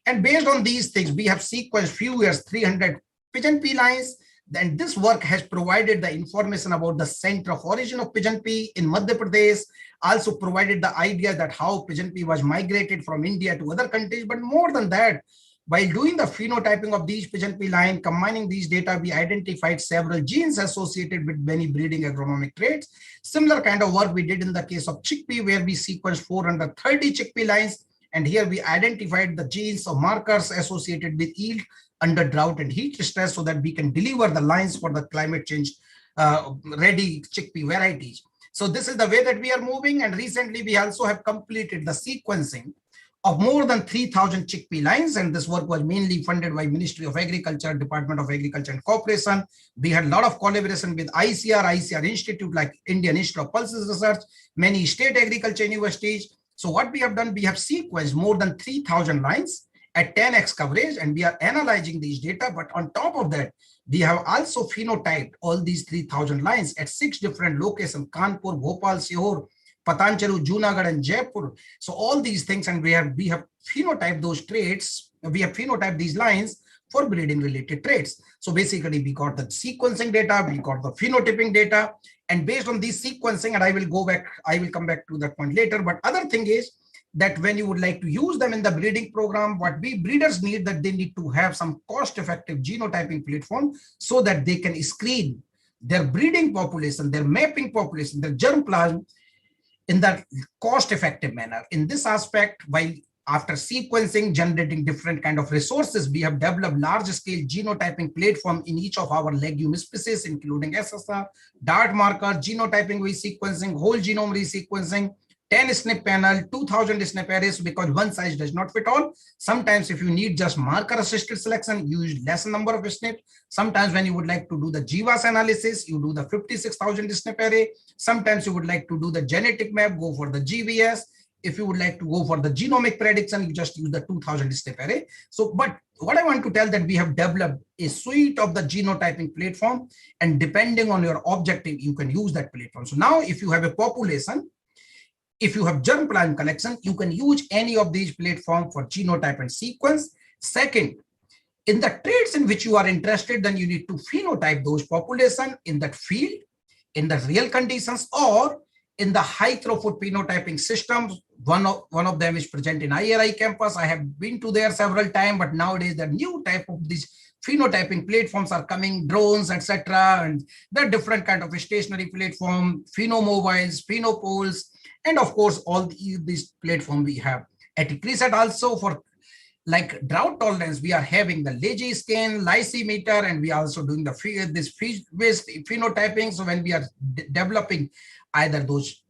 Speaker 3: And based on these things, we have sequenced few years, 300 pigeon pea lines. Then this work has provided the information about the center of origin of pigeon pea in Madhya Pradesh, also provided the idea that how pigeon pea was migrated from India to other countries. But more than that, while doing the phenotyping of these pigeon pea line, combining these data, we identified several genes associated with many breeding agronomic traits. Similar kind of work we did in the case of chickpea, where we sequenced 430 chickpea lines. And here we identified the genes or markers associated with yield under drought and heat stress, so that we can deliver the lines for the climate change ready chickpea varieties. So this is the way that we are moving. And recently we also have completed the sequencing of more than 3,000 chickpea lines. And this work was mainly funded by Ministry of Agriculture, Department of Agriculture and Cooperation. We had a lot of collaboration with ICAR Institute, like Indian Institute of Pulses Research, many state agriculture universities. So what we have done, we have sequenced more than 3,000 lines at 10x coverage, and we are analyzing these data. But on top of that, we have also phenotyped all these 3,000 lines at 6 different locations: Kanpur, Bhopal, Sihor, Patancheru, Junagadh, and Jaipur. So all these things, and we have phenotyped those traits. We have phenotyped these lines for breeding related traits. So basically, we got the sequencing data, we got the phenotyping data, and based on this sequencing, and I will come back to that point later. But other thing is that when you would like to use them in the breeding program, what we breeders need, that they need to have some cost-effective genotyping platform, so that they can screen their breeding population, their mapping population, their germplasm in that cost-effective manner. In this aspect, while after sequencing, generating different kind of resources, we have developed large-scale genotyping platform in each of our legume species, including SSR, DART marker, genotyping resequencing, whole genome resequencing, 10 SNP panel, 2000 SNP arrays, because one size does not fit all. Sometimes if you need just marker assisted selection, you use less number of SNP. Sometimes when you would like to do the GWAS analysis, you do the 56,000 SNP array. Sometimes you would like to do the genetic map, go for the GVS. If you would like to go for the genomic prediction, you just use the 2000 SNP array. So, but what I want to tell, that we have developed a suite of the genotyping platform, and depending on your objective, you can use that platform. So now if you have a population, if you have germplasm collection, you can use any of these platforms for genotype and sequence. Second, in the traits in which you are interested, then you need to phenotype those population in that field, in the real conditions, or in the high throughput phenotyping systems. One of them is present in IRI campus. I have been to there several times, but nowadays the new type of these phenotyping platforms are coming, drones, etc. And there are different kind of stationary platform, phenomobiles, phenopoles, and of course, all these platforms we have. At ICAR also, for like drought tolerance, we are having the Legy scan, lysimeter, and we are also doing the fish-based phenotyping. So when we are developing either those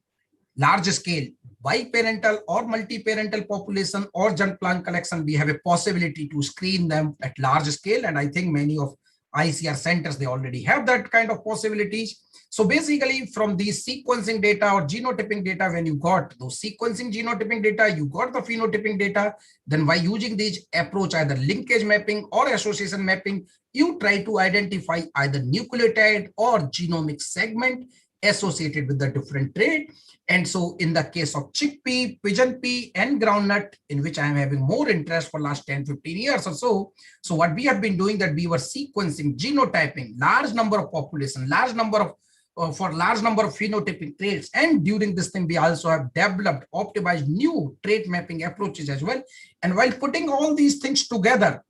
Speaker 3: large scale biparental or multi-parental population or germplasm collection, we have a possibility to screen them at large scale. And I think many of ICAR centers, they already have that kind of possibilities. So basically, from these sequencing data or genotyping data, when you got those sequencing genotyping data, you got the phenotyping data, then by using these approach, either linkage mapping or association mapping, you try to identify either nucleotide or genomic segment associated with the different trait. And so in the case of chickpea, pigeon pea, and groundnut, in which I am having more interest for last 10, 15 years or so. So what we have been doing, that we were sequencing, genotyping, large number of population, large number of phenotypic traits. And during this thing, we also have developed, optimized new trait mapping approaches as well. And while putting all these things together,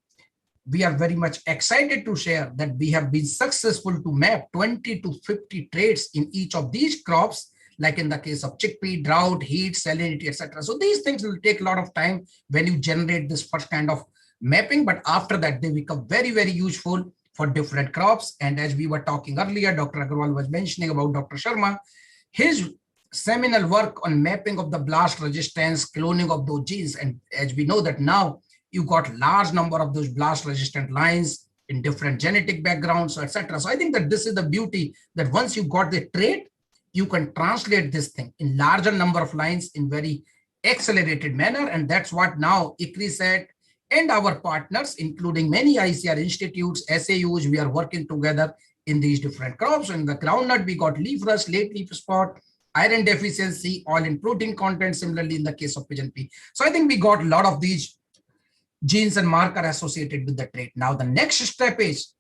Speaker 3: we are very much excited to share that we have been successful to map 20 to 50 traits in each of these crops, like in the case of chickpea, drought, heat, salinity, etc. So these things will take a lot of time when you generate this first kind of mapping, but after that, they become very, very useful for different crops. And as we were talking earlier, Dr. Agarwal was mentioning about Dr. Sharma, his seminal work on mapping of the blast resistance, cloning of those genes. And as we know that now you got large number of those blast resistant lines in different genetic backgrounds, etc. So I think that this is the beauty, that once you got the trait, you can translate this thing in larger number of lines in very accelerated manner. And that's what now ICRISAT and our partners, including many ICAR institutes, SAUs, we are working together in these different crops. So in the groundnut, we got leaf rust, late leaf spot, iron deficiency, oil and protein content, similarly in the case of pigeon pea. So I think we got a lot of these genes and marker associated with the trait. Now the next step is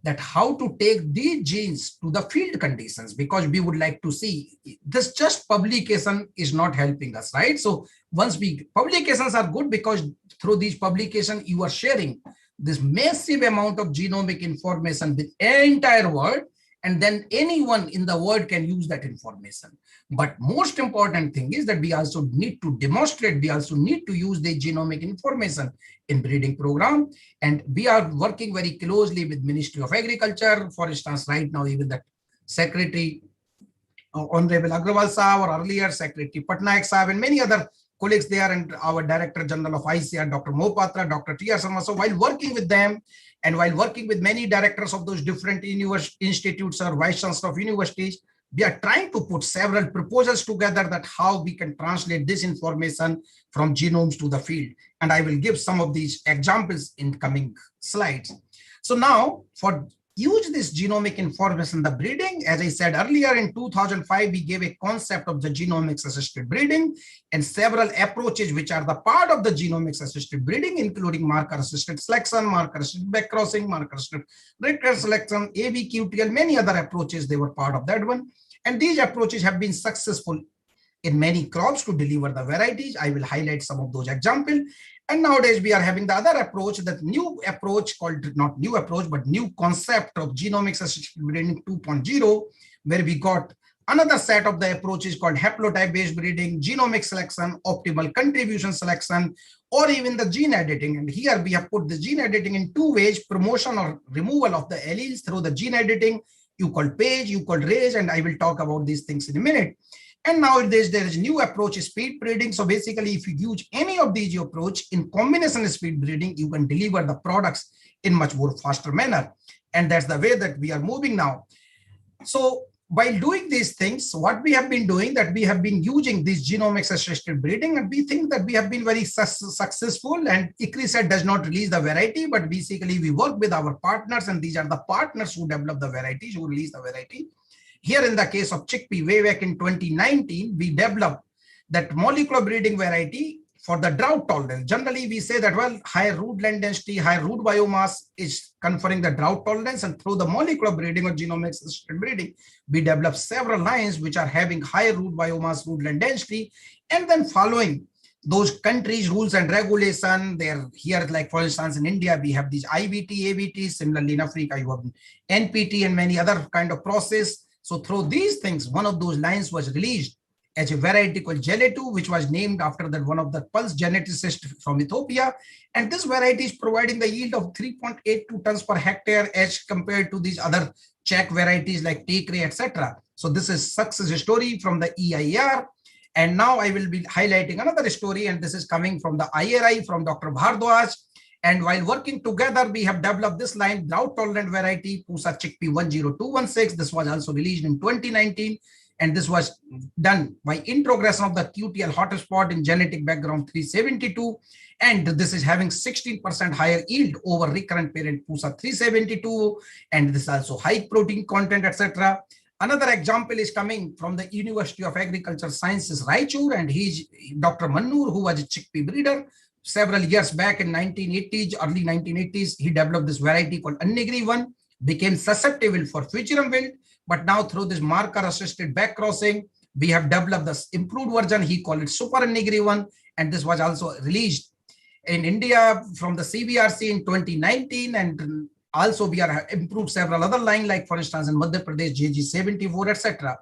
Speaker 3: that how to take these genes to the field conditions, because we would like to see this. Just publication is not helping us, right? So once publications are good, because through these publications, you are sharing this massive amount of genomic information with the entire world, and then anyone in the world can use that information. But most important thing is that we also need to demonstrate, we also need to use the genomic information in breeding program. And we are working very closely with Ministry of Agriculture. For instance, right now, even the Secretary, Honorable Agrawal Saab, or earlier Secretary Patnaik Saab, and many other colleagues there, and our Director General of ICAR, Dr. Mohapatra, Dr. T.R. Sharma. So while working with them, and while working with many directors of those different institutes or vice chancellors of universities, we are trying to put several proposals together that how we can translate this information from genomes to the field. And I will give some of these examples in coming slides. So now, for use this genomic information in the breeding, as I said earlier, in 2005, we gave a concept of the genomics assisted breeding and several approaches which are the part of the genomics assisted breeding, including marker assisted selection, marker assisted backcrossing, marker assisted rectal selection, ABQTL, many other approaches. They were part of that one. And these approaches have been successful in many crops to deliver the varieties. I will highlight some of those examples. And nowadays we are having the other approach, that new approach called, not new approach, but new concept of genomics assisted breeding 2.0, where we got another set of the approaches called haplotype-based breeding, genomic selection, optimal contribution selection, or even the gene editing. And here we have put the gene editing in two ways: promotion or removal of the alleles through the gene editing, you called page, you called raise, and I will talk about these things in a minute. And nowadays there is new approach, speed breeding. So basically, if you use any of these approach in combination with speed breeding, you can deliver the products in much more faster manner. And that's the way that we are moving now. So while doing these things, what we have been doing, that we have been using this genomics assisted breeding, and we think that we have been very successful. And ICRISAT does not release the variety, but basically we work with our partners, and these are the partners who develop the varieties, who release the variety. Here in the case of chickpea, way back in 2019, we developed that molecular breeding variety for the drought tolerance. Generally, we say that, well, higher root land density, higher root biomass is conferring the drought tolerance, and through the molecular breeding or genomics assisted breeding, we develop several lines which are having higher root biomass, root land density, and then following those countries' rules and regulation. They're here, like for instance, in India, we have these IBT, ABT. Similarly, in Africa, you have NPT and many other kind of process. So through these things, one of those lines was released as a variety called Gele2, which was named after that one of the pulse geneticist from Ethiopia. And this variety is providing the yield of 3.82 tons per hectare as compared to these other Czech varieties like Tekre, etc. So this is success story from the EIR. And now I will be highlighting another story, and this is coming from the IRI from Dr. Bhardwaj. And while working together, we have developed this line, drought tolerant variety, Pusa chickpea 10216. This was also released in 2019. And this was done by introgression of the QTL hotspot in genetic background 372. And this is having 16% higher yield over recurrent parent Pusa 372. And this is also high protein content, etc. Another example is coming from the University of Agriculture Sciences, Raichur, and he's Dr. Mannur, who was a chickpea breeder. Several years back in 1980s, early 1980s, he developed this variety called Annegri 1, became susceptible for futurum wilt. But now through this marker assisted backcrossing, we have developed this improved version. He called it Super Annegri 1, and this was also released in India from the CBRC in 2019, and also we are improved several other lines, like for instance in Madhya Pradesh JG74, etc.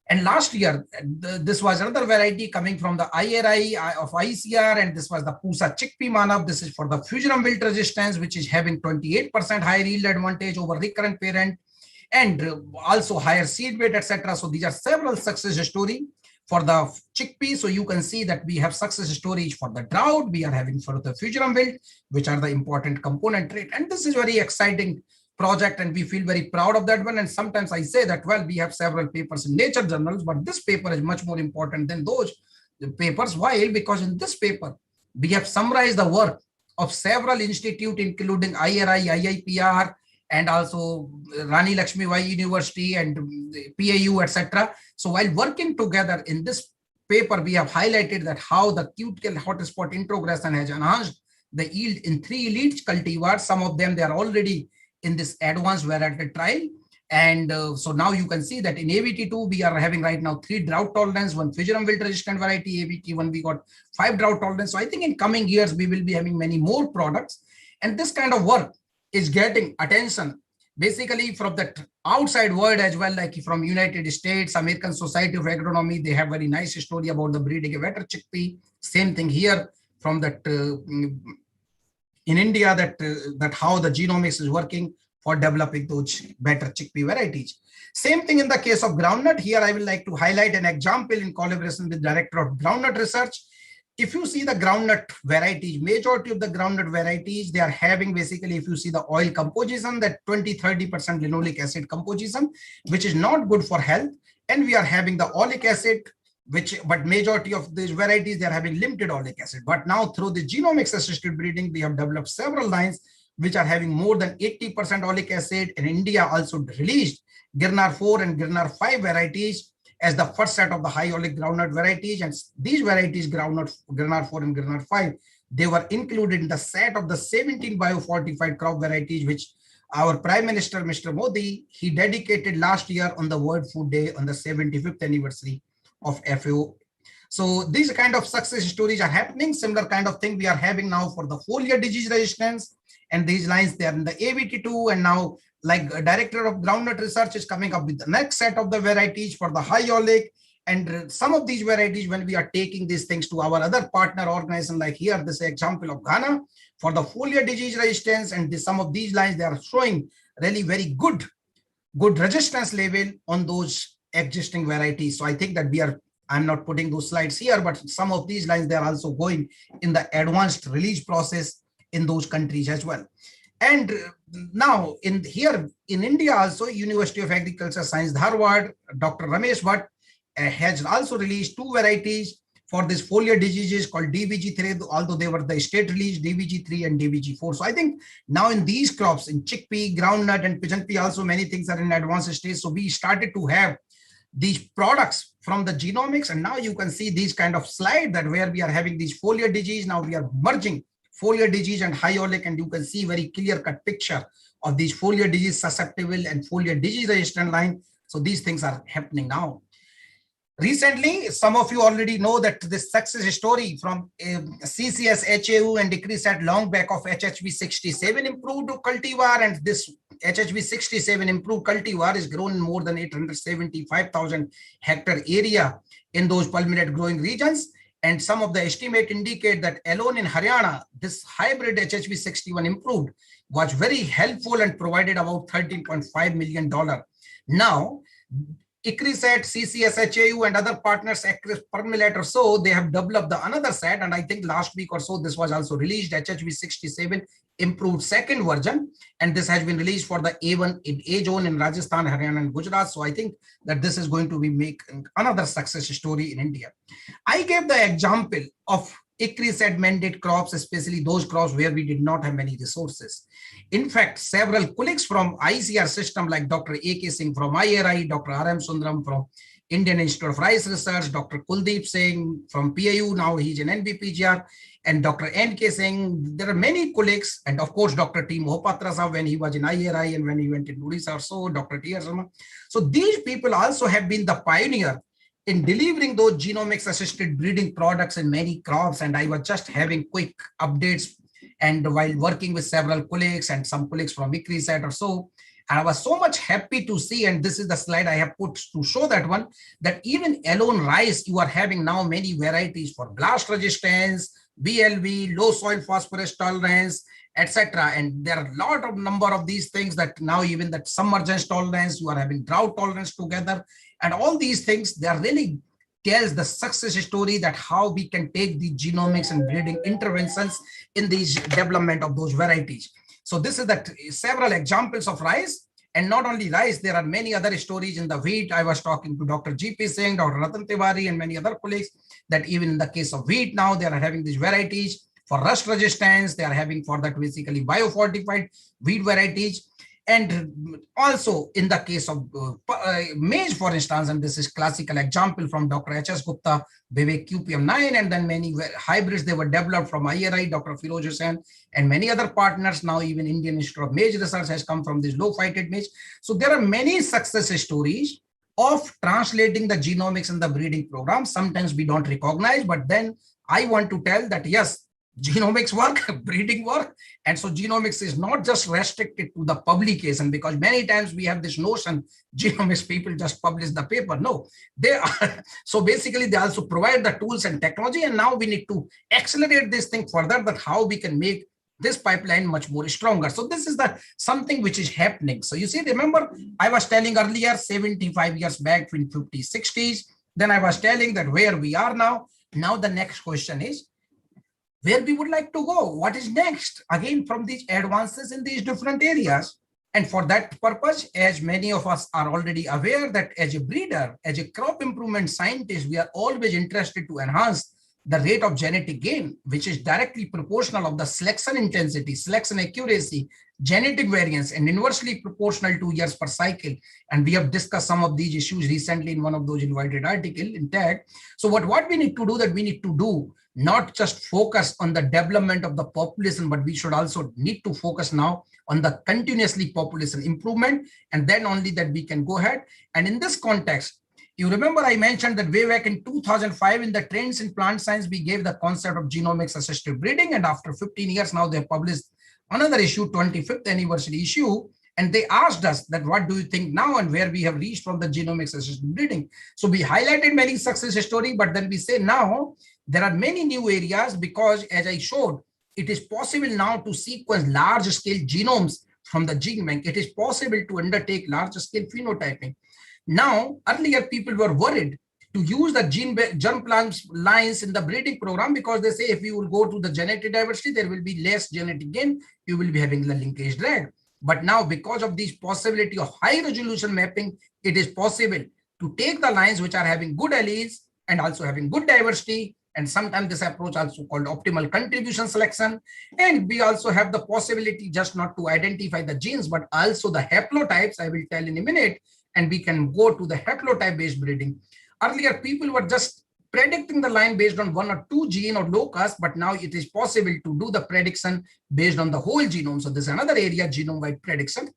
Speaker 3: And last year, this was another variety coming from the IRI of ICAR, and this was the Pusa chickpea manav. This is for the fusion wilt resistance, which is having 28% higher yield advantage over recurrent parent, and also higher seed weight, etc. So these are several success stories for the chickpea. So you can see that we have success stories for the drought, we are having for the fusion wilt, which are the important component trait. And this is very exciting project, and we feel very proud of that one. And sometimes I say that, well, we have several papers in nature journals, but this paper is much more important than those papers. Why? Because in this paper, we have summarized the work of several institutes, including IRI, IIPR, and also Rani Lakshmi Bai University and PAU, etc. So while working together in this paper, we have highlighted that how the cuticle hotspot introgression has enhanced the yield in 3 elite cultivars. Some of them, they are already in this advanced variety trial. And so now you can see that in AVT2, we are having right now 3 drought tolerance, 1 fusion wilt resistant variety, AVT1, we got 5 drought tolerance. So I think in coming years, we will be having many more products. And this kind of work is getting attention basically from the outside world as well, like from United States, American Society of Agronomy. They have very nice story about the breeding a better chickpea. Same thing here from that in India, that how the genomics is working for developing those better chickpea varieties. Same thing in the case of groundnut. Here I would like to highlight an example in collaboration with Director of Groundnut Research. If you see the groundnut varieties, majority of the groundnut varieties, they are having basically, if you see the oil composition, that 20-30% linoleic acid composition, which is not good for health. And we are having the oleic acid, but majority of these varieties, they are having limited oleic acid. But now through the genomics assisted breeding, we have developed several lines which are having more than 80% oleic acid. And India also released Girnar 4 and Girnar 5 varieties as the first set of the high oleic groundnut varieties. And these varieties, Girnar 4 and Girnar 5, they were included in the set of the 17 biofortified crop varieties, which our Prime Minister, Mr. Modi, he dedicated last year on the World Food Day on the 75th anniversary of FAO. So these kind of success stories are happening. Similar kind of thing we are having now for the foliar disease resistance. And these lines, they are in the AVT2. And now, like Director of Groundnut Research is coming up with the next set of the varieties for the high oleic. And some of these varieties, when we are taking these things to our other partner organization, like here, this example of Ghana for the foliar disease resistance. And some of these lines, they are showing really very good resistance level on those existing varieties. So I think that I'm not putting those slides here, but some of these lines, they are also going in the advanced release process in those countries as well. And now in India also, University of Agriculture Science, Dharwad, Dr. Ramesh Bhatt has also released 2 varieties for these foliar diseases called DBG3, although they were the state release, DBG3 and DBG4. So I think now in these crops, in chickpea, groundnut, and pigeon pea, also many things are in advanced stage. So we started to have these products from the genomics, and now you can see these kind of slide that where we are having these foliar disease. Now we are merging foliar disease and high oleic, and you can see very clear-cut picture of these foliar disease susceptible and foliar disease resistant line. So these things are happening now. Recently, some of you already know that this success story from CCS HAU and decrease at long back of HHV67 improved cultivar, and this HHV67 improved cultivar is grown in more than 875,000 hectare area in those fulminate growing regions. And some of the estimate indicate that alone in Haryana, this hybrid HHV61 improved was very helpful and provided about $13.5 million. Now, ICRISAT, CCS, HAU, and other partners, Permilat or so, they have developed another set. And I think last week or so, this was also released, HHV67 improved second version. And this has been released for the A1 in A zone in Rajasthan, Haryana, and Gujarat. So I think that this is going to be making another success story in India. I gave the example of ICRISAT mandate crops, especially those crops where we did not have many resources. In fact, several colleagues from ICAR system like Dr. A.K. Singh from IRI, Dr. R.M. Sundaram from Indian Institute of Rice Research, Dr. Kuldeep Singh from PAU, now he's in NBPGR, and Dr. N.K. Singh. There are many colleagues, and of course, Dr. T. Mohapatra when he was in IRI and when he went in Odisha or so, Dr. T. R. Sharma. So these people also have been the pioneer in delivering those genomics assisted breeding products in many crops. And I was just having quick updates and while working with several colleagues and some colleagues from ICAR or so, and I was so much happy to see, and this is the slide I have put to show that one, that even alone rice, you are having now many varieties for blast resistance, BLV, low soil phosphorus tolerance, etc. And there are a lot of number of these things that now even that submergence tolerance, you are having drought tolerance together. And all these things, they are really tells the success story that how we can take the genomics and breeding interventions in these development of those varieties. So this is that several examples of rice, and not only rice, there are many other stories in the wheat. I was talking to Dr. GP Singh, Dr. Ratan Tiwari, and many other colleagues that even in the case of wheat now, they are having these varieties for rust resistance. They are having for that basically biofortified wheat varieties. And also in the case of maize, for instance, and this is classical example from Dr. H.S. Gupta, Vivek QPM9, and then many hybrids, they were developed from IRI, Dr. Firoz Hussain, and many other partners. Now even Indian Institute of Maize Research has come from this low-phytate maize. So there are many success stories of translating the genomics in the breeding program. Sometimes we don't recognize, but then I want to tell that yes, genomics work, breeding work. And so genomics is not just restricted to the publication, because many times we have this notion, genomics people just publish the paper. No, they are. So basically they also provide the tools and technology. And now we need to accelerate this thing further, that how we can make this pipeline much more stronger. So this is the something which is happening. So you see, remember, I was telling earlier, 75 years back, between 50s, 60s, then I was telling that where we are now. Now the next question is, where we would like to go, what is next, again, from these advances in these different areas. And for that purpose, as many of us are already aware that as a breeder, as a crop improvement scientist, we are always interested to enhance the rate of genetic gain, which is directly proportional of the selection intensity, selection accuracy, genetic variance, and inversely proportional to years per cycle. And we have discussed some of these issues recently in one of those invited articles in TAG. So what we need to do, that we need to do not just focus on the development of the population, but we should also need to focus now on the continuously population improvement, and then only that we can go ahead. And in this context, you remember I mentioned that way back in 2005 in the Trends in Plant Science, we gave the concept of genomics assisted breeding, and after 15 years now they published another issue, 25th anniversary issue, and they asked us that what do you think now and where we have reached from the genomics assisted breeding. So we highlighted many success stories, but then we say now there are many new areas, because as I showed, it is possible now to sequence large scale genomes from the gene bank. It is possible to undertake large scale phenotyping. Now, earlier people were worried to use the germ plant lines in the breeding program, because they say if you will go to the genetic diversity, there will be less genetic gain, you will be having the linkage drag. But now, because of this possibility of high resolution mapping, it is possible to take the lines which are having good alleles and also having good diversity. And sometimes this approach also called optimal contribution selection. And we also have the possibility just not to identify the genes, but also the haplotypes, I will tell in a minute, and we can go to the haplotype-based breeding. Earlier, people were just predicting the line based on one or two gene or locus, but now it is possible to do the prediction based on the whole genome. So this is another area, genome-wide prediction.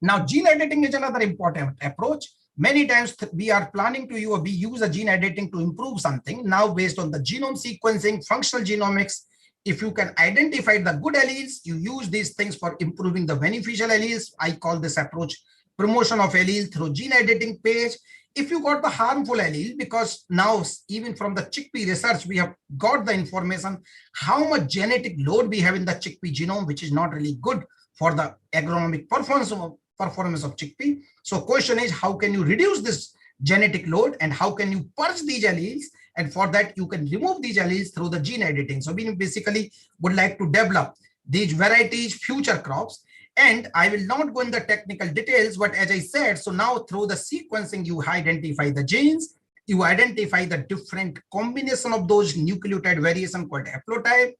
Speaker 3: Now, gene editing is another important approach. Many times we are planning to use a gene editing to improve something. Now, based on the genome sequencing, functional genomics, if you can identify the good alleles, you use these things for improving the beneficial alleles. I call this approach promotion of allele through gene editing page. If you got the harmful allele, because now even from the chickpea research, we have got the information how much genetic load we have in the chickpea genome, which is not really good for the agronomic performance of chickpea. So question is, how can you reduce this genetic load and how can you purge these alleles? And for that, you can remove these alleles through the gene editing. So we basically would like to develop these varieties, future crops. And I will not go in the technical details, but as I said, so now through the sequencing, you identify the genes, you identify the different combination of those nucleotide variation called haplotype.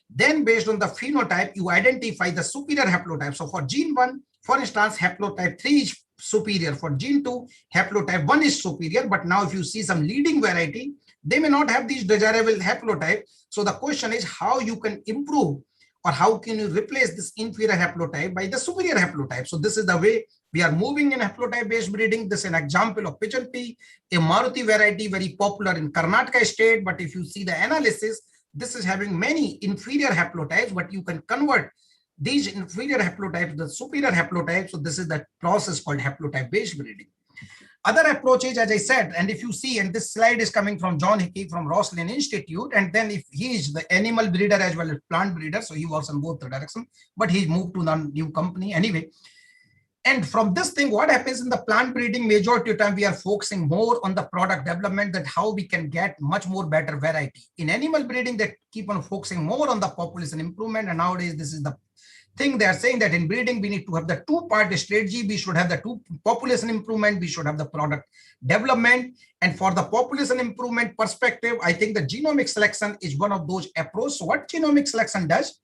Speaker 3: Then based on the phenotype, you identify the superior haplotype. So for gene 1, for instance, haplotype 3 is superior. For gene 2, haplotype 1 is superior. But now if you see some leading variety, they may not have these desirable haplotype. So the question is how you can improve or how can you replace this inferior haplotype by the superior haplotype. So this is the way We are moving in haplotype-based breeding. This is an example of pigeon pea, a Maruti variety, very popular in Karnataka state. But if you see the analysis, this is having many inferior haplotypes, but you can convert these inferior haplotypes, the superior haplotypes. So this is the process called haplotype-based breeding. Other approaches, as I said, and if you see, and this slide is coming from John Hickey from Roslin Institute, and then if he is the animal breeder as well as plant breeder, so he works in both the direction, but he moved to the new company anyway. And from this thing, what happens in the plant breeding, majority of time, we are focusing more on the product development, that how we can get much more better variety. In animal breeding, they keep on focusing more on the population improvement. And nowadays, this is the thing they are saying, that in breeding, we need to have the two-part strategy. We should have the population improvement. We should have the product development. And for the population improvement perspective, I think the genomic selection is one of those approaches. So what genomic selection does,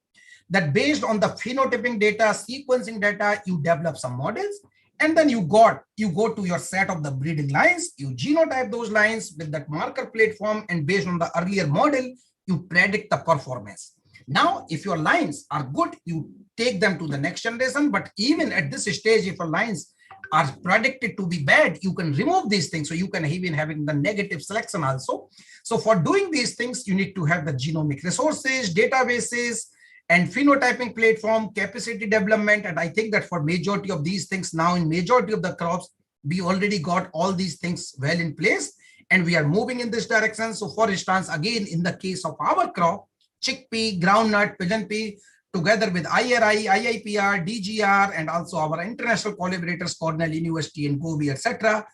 Speaker 3: that based on the phenotyping data, sequencing data, you develop some models, and then you go to your set of the breeding lines, you genotype those lines with that marker platform, and based on the earlier model, you predict the performance. Now, if your lines are good, you take them to the next generation. But even at this stage, if your lines are predicted to be bad, you can remove these things. So you can even having the negative selection also. So for doing these things, you need to have the genomic resources, databases, and phenotyping platform, capacity development. And I think that for majority of these things now, in majority of the crops, we already got all these things well in place, and we are moving in this direction. So for instance, again, in the case of our crop, chickpea, groundnut, pigeon pea, together with IRI, IIPR, DGR, and also our international collaborators, Cornell University and Gobi, etc.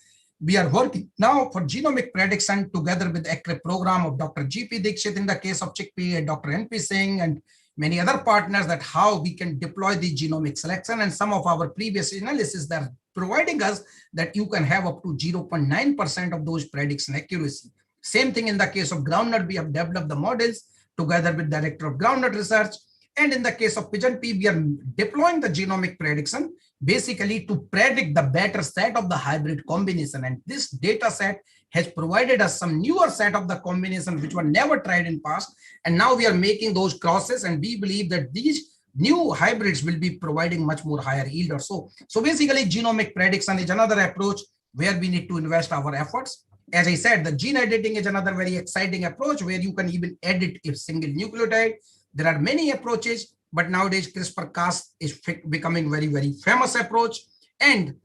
Speaker 3: We are working now for genomic prediction together with the ECRE program of Dr. GP Dixit in the case of chickpea, and Dr. NP Singh, and many other partners, that how we can deploy the genomic selection. And some of our previous analysis that are providing us that you can have up to 0.9% of those prediction accuracy. Same thing in the case of groundnut, we have developed the models together with Director of Groundnut Research. And in the case of pigeon pea, we are deploying the genomic prediction basically to predict the better set of the hybrid combination. And this data set has provided us some newer set of the combination which were never tried in past. And now we are making those crosses, and we believe that these new hybrids will be providing much more higher yield or so. So basically, genomic prediction is another approach where we need to invest our efforts. As I said, the gene editing is another very exciting approach where you can even edit a single nucleotide. There are many approaches, but nowadays CRISPR-Cas is becoming very, very famous approach. And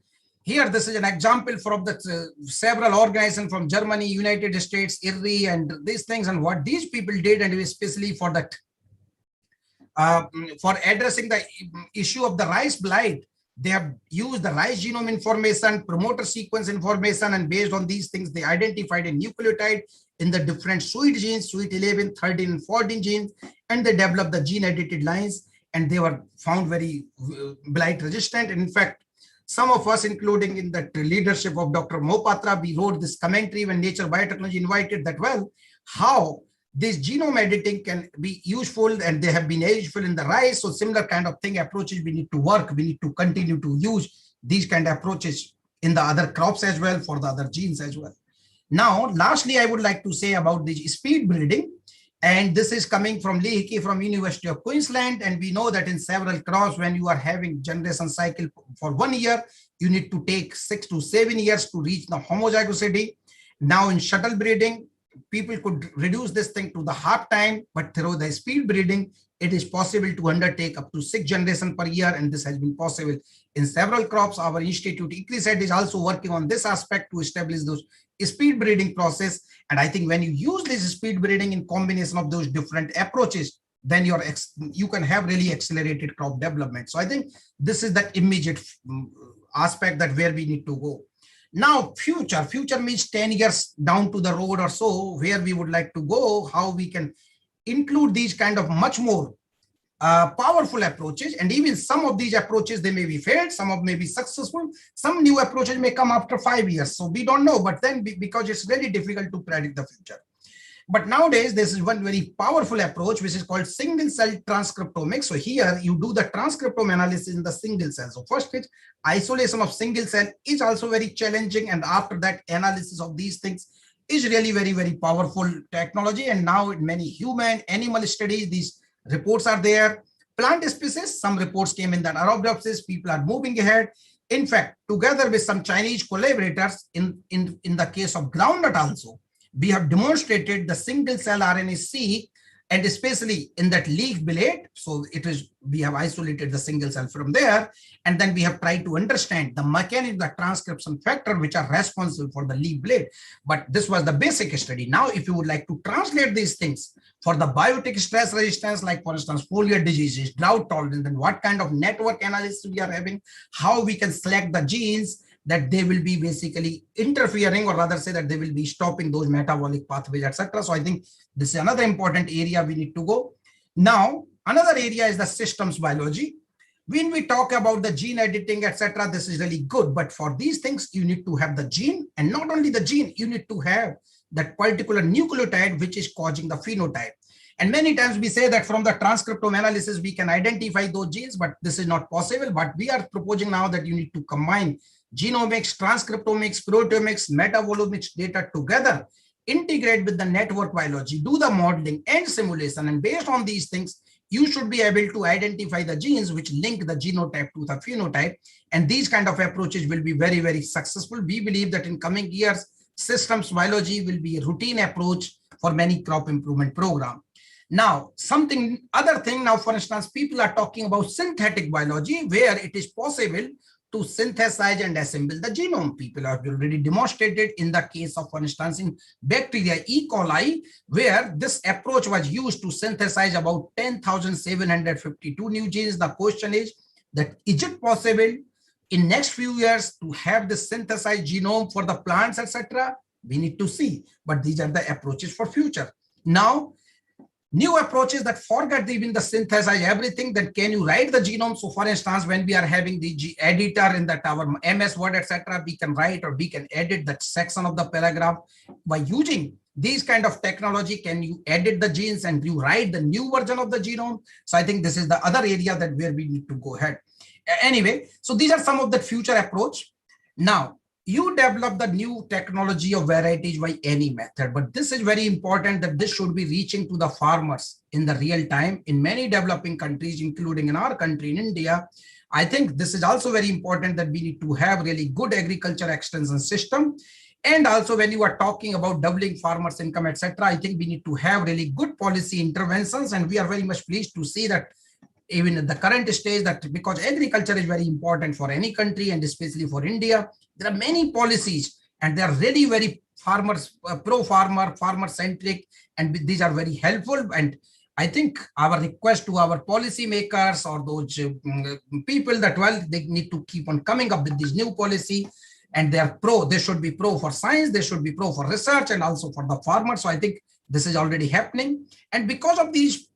Speaker 3: here, this is an example from the several organizations from Germany, United States, IRRI, and these things, and what these people did, and especially for that, for addressing the issue of the rice blight. They have used the rice genome information, promoter sequence information, and based on these things, they identified a nucleotide in the different sweet genes, sweet 11, 13, and 14 genes, and they developed the gene edited lines, and they were found very blight resistant. And in fact, some of us, including in the leadership of Dr. Mohapatra, we wrote this commentary when Nature Biotechnology invited that, well, how this genome editing can be useful, and they have been useful in the rice. So similar kind of thing approaches we need to work. We need to continue to use these kind of approaches in the other crops as well, for the other genes as well. Now, lastly, I would like to say about the speed breeding. And this is coming from Lee Hickey from University of Queensland. And we know that in several crops, when you are having generation cycle for 1 year, you need to take 6 to 7 years to reach the homozygosity. Now in shuttle breeding, people could reduce this thing to the half time, but through the speed breeding, it is possible to undertake up to 6 generations per year. And this has been possible in several crops. Our institute, ICRISAT, is also working on this aspect to establish those speed breeding process. And I think when you use this speed breeding in combination of those different approaches, then you can have really accelerated crop development. So I think this is the immediate aspect that where we need to go. Now, future means 10 years down to the road or so, where we would like to go, how we can include these kind of much more powerful approaches. And even some of these approaches, they may be failed, some of may be successful, some new approaches may come after 5 years. So we don't know, but then because it's very difficult to predict the future. But nowadays, this is one very powerful approach, which is called single cell transcriptomics. So here you do the transcriptome analysis in the single cell. So first, isolation of single cell is also very challenging. And after that, analysis of these things is really very, very powerful technology. And now in many human, animal studies, these reports are there. Plant species, some reports came in that Arabidopsis, people are moving ahead. In fact, together with some Chinese collaborators in the case of groundnut also, we have demonstrated the single cell RNA-seq, and especially in that leaf billet. So we have isolated the single cell from there, and then we have tried to understand the mechanism, the transcription factor which are responsible for the leaf billet. But this was the basic study. Now, if you would like to translate these things for the biotic stress resistance, like for instance, foliar diseases, drought tolerance, and what kind of network analysis we are having, how we can select the genes that they will be basically interfering, or rather say that they will be stopping those metabolic pathways, etc. So I think this is another important area we need to go. Now, another area is the systems biology. When we talk about the gene editing, etc., this is really good. But for these things, you need to have the gene, and not only the gene, you need to have that particular nucleotide which is causing the phenotype. And many times we say that from the transcriptome analysis, we can identify those genes, but this is not possible. But we are proposing now that you need to combine genomics, transcriptomics, proteomics, metabolomics data together, integrate with the network biology, do the modeling and simulation. And based on these things, you should be able to identify the genes which link the genotype to the phenotype. And these kind of approaches will be very, very successful. We believe that in coming years, systems biology will be a routine approach for many crop improvement programs. Now, other thing now, for instance, people are talking about synthetic biology, where it is possible to synthesize and assemble the genome. People have already demonstrated in the case of, for instance, in bacteria E. coli, where this approach was used to synthesize about 10,752 new genes. The question is it possible in next few years to have the synthesized genome for the plants, etc.? We need to see, but these are the approaches for future. Now, new approaches that forget even the synthesize everything, then can you write the genome? So for instance, when we are having the editor in that our MS Word, etc., we can write or we can edit that section of the paragraph. By using these kind of technology, can you edit the genes and you write the new version of the genome? So I think this is the other area that where we need to go ahead. Anyway, so these are some of the future approach. Now, you develop the new technology of varieties by any method, but this is very important that this should be reaching to the farmers in the real time. In many developing countries, including in our country, in India, I think this is also very important that we need to have really good agriculture extension system. And also when you are talking about doubling farmers' income, etc., I think we need to have really good policy interventions. And we are very much pleased to see that even at the current stage, that because agriculture is very important for any country and especially for India, there are many policies and they are really very pro-farmer, farmer-centric, and these are very helpful. And I think our request to our policymakers or those people that, well, they need to keep on coming up with this new policy, and they are they should be pro for science, they should be pro for research and also for the farmers. So I think this is already happening. And because of these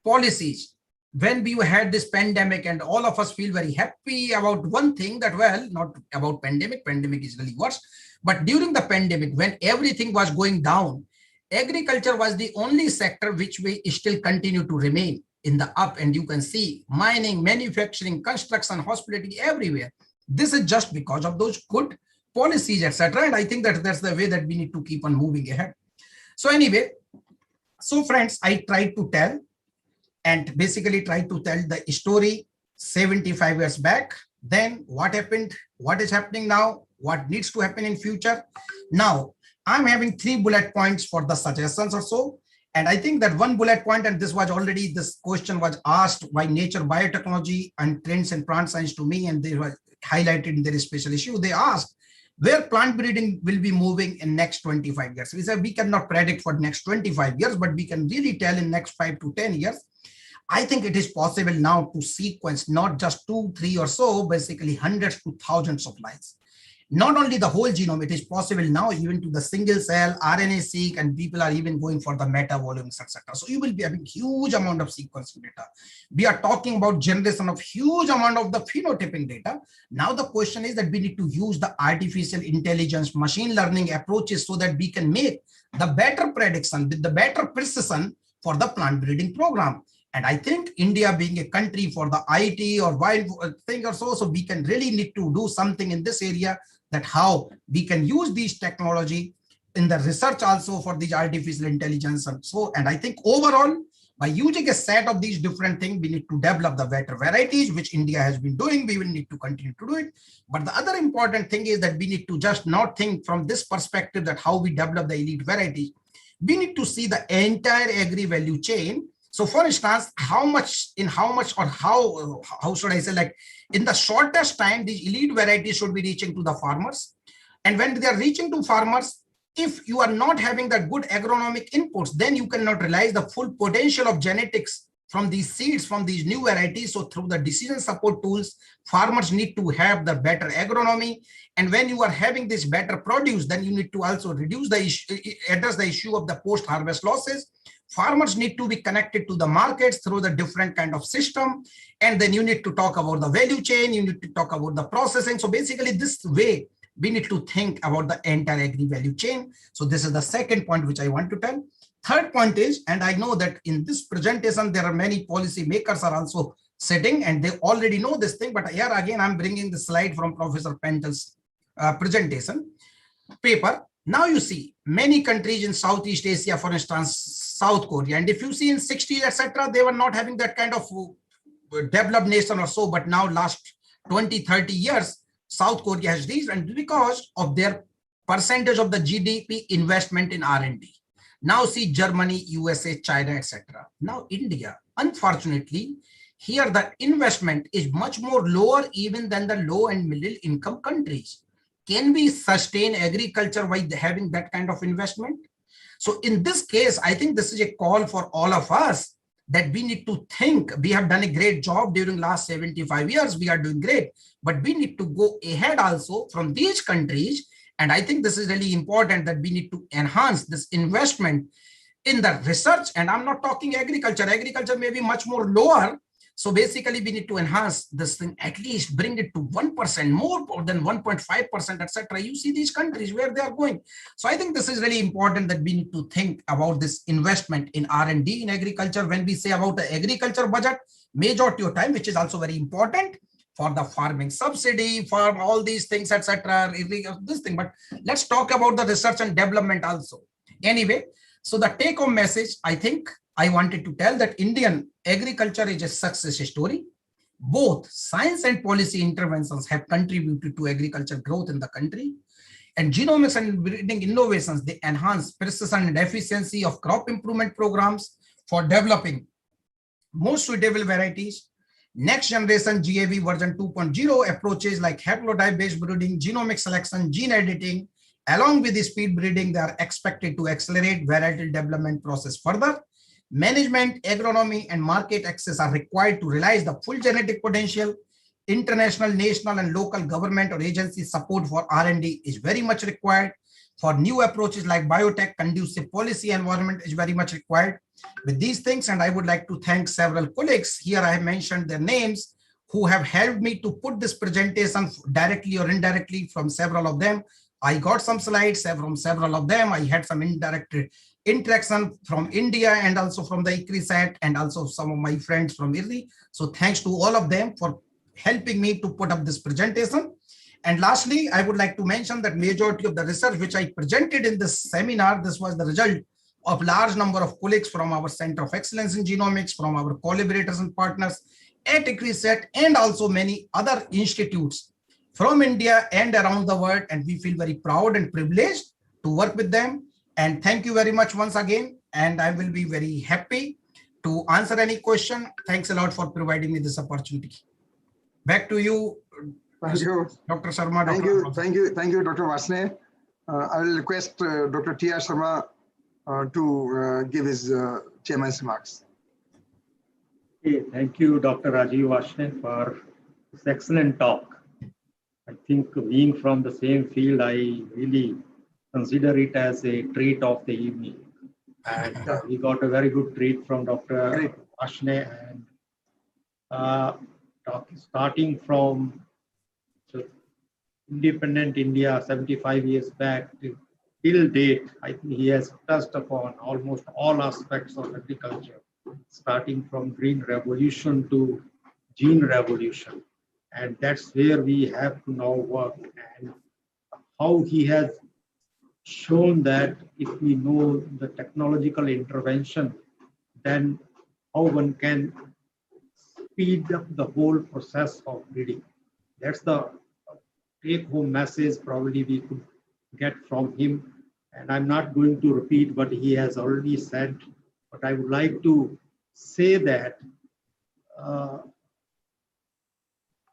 Speaker 3: policies, when we had this pandemic, and all of us feel very happy about one thing that, well, not about pandemic is really worse, but during the pandemic, when everything was going down, agriculture was the only sector which we still continue to remain in the up. And you can see mining, manufacturing, construction, hospitality, everywhere. This is just because of those good policies, etc. And I think that that's the way that we need to keep on moving ahead. So anyway, so friends, I tried to tell and basically try to tell the story 75 years back, then what happened, what is happening now, what needs to happen in future. Now, I'm having 3 bullet points for the suggestions or so. And I think that one bullet point, and this was already, this question was asked by Nature Biotechnology and Trends in Plant Science to me, and they were highlighted in their special issue. They asked where plant breeding will be moving in next 25 years. We said we cannot predict for next 25 years, but we can really tell in next 5 to 10 years. I think it is possible now to sequence not just 2, 3 or so, basically hundreds to thousands of lines. Not only the whole genome, it is possible now even to the single cell, RNA-seq, and people are even going for the metavolumes, etc. So you will be having huge amount of sequencing data. We are talking about generation of huge amount of the phenotyping data. Now the question is that we need to use the artificial intelligence, machine learning approaches so that we can make the better prediction with the better precision for the plant breeding program. And I think India being a country for the IT or wild thing or so, so we can really need to do something in this area, that how we can use these technology in the research also for these artificial intelligence and so. And I think overall, By using a set of these different things, we need to develop the better varieties, which India has been doing. We will need to continue to do it. But the other important thing is that we need to just not think from this perspective that how we develop the elite varieties. We need to see the entire agri value chain. So for instance, how should I say, like in the shortest time, these elite varieties should be reaching to the farmers. And when they are reaching to farmers, if you are not having that good agronomic inputs, then you cannot realize the full potential of genetics from these seeds, from these new varieties. So through the decision support tools, farmers need to have the better agronomy. And when you are having this better produce, then you need to also reduce the issue, address the issue of the post-harvest losses. Farmers need to be connected to the markets through the different kind of system. And then you need to talk about the value chain. You need to talk about the processing. So basically this way, we need to think about the entire agri value chain. So this is the second point which I want to tell. Third point is, and I know that in this presentation, there are many policy makers are also sitting and they already know this thing, but here again, I'm bringing the slide from Professor Pentel's presentation paper. Now you see many countries in Southeast Asia, for instance, South Korea, and if you see in 60s, etc., they were not having that kind of developed nation or so, but now last 20, 30 years, South Korea has reached, and because of their percentage of the GDP investment in R&D. Now see Germany, USA, China, etc. Now India, unfortunately, here the investment is much more lower even than the low and middle income countries. Can we sustain agriculture by having that kind of investment? So in this case, I think this is a call for all of us that we need to think. We have done a great job during last 75 years. We are doing great, but we need to go ahead also from these countries. And I think this is really important that we need to enhance this investment in the research. And I'm not talking agriculture. Agriculture may be much more lower. So basically we need to enhance this thing, at least bring it to 1%, more than 1.5%, etc. You see these countries where they are going. So I think this is really important that we need to think about this investment in R&D in agriculture. When we say about the agriculture budget, majority of time, which is also very important for the farming subsidy, farm, all these things, etc. This thing, but let's talk about the research and development also. Anyway, so the take home message, I think I wanted to tell that Indian agriculture is a success story. Both science and policy interventions have contributed to agriculture growth in the country. And genomics and breeding innovations, they enhance precision and efficiency of crop improvement programs for developing more suitable varieties. Next generation GAV version 2.0 approaches like haplotype-based breeding, genomic selection, gene editing, along with the speed breeding, they are expected to accelerate varietal development process further. Management, agronomy, and market access are required to realize the full genetic potential. International, national, and local government or agency support for R&D is very much required. For new approaches like biotech, conducive policy environment is very much required. With these things, and I would like to thank several colleagues, here I have mentioned their names, who have helped me to put this presentation directly or indirectly. From several of them, I got some slides from several of them. I had some indirect interaction from India and also from the ICAR and also some of my friends from IRRI. So thanks to all of them for helping me to put up this presentation. And lastly, I would like to mention that majority of the research which I presented in this seminar, this was the result of large number of colleagues from our Center of Excellence in Genomics, from our collaborators and partners at ICAR and also many other institutes from India and around the world. And we feel very proud and privileged to work with them. And thank you very much once again. And I will be very happy to answer any question. Thanks a lot for providing me this opportunity. Back to you.
Speaker 1: Thank you,
Speaker 3: Dr. Sharma.
Speaker 1: Thank you, Dr. Varshney. I will request Dr. T.R. Sharma to give his chairman's remarks.
Speaker 2: Okay, thank you, Dr. Rajeev Varshney, for this excellent talk. I think being from the same field, I really consider it as a treat of the evening. And we got a very good treat from Dr. Varshney. And starting from independent India 75 years back till date, I think he has touched upon almost all aspects of agriculture, starting from green revolution to gene revolution. And that's where we have to now work, and how he has shown that if we know the technological intervention, then how one can speed up the whole process of breeding. That's the take-home message probably we could get from him. And I'm not going to repeat what he has already said, but I would like to say that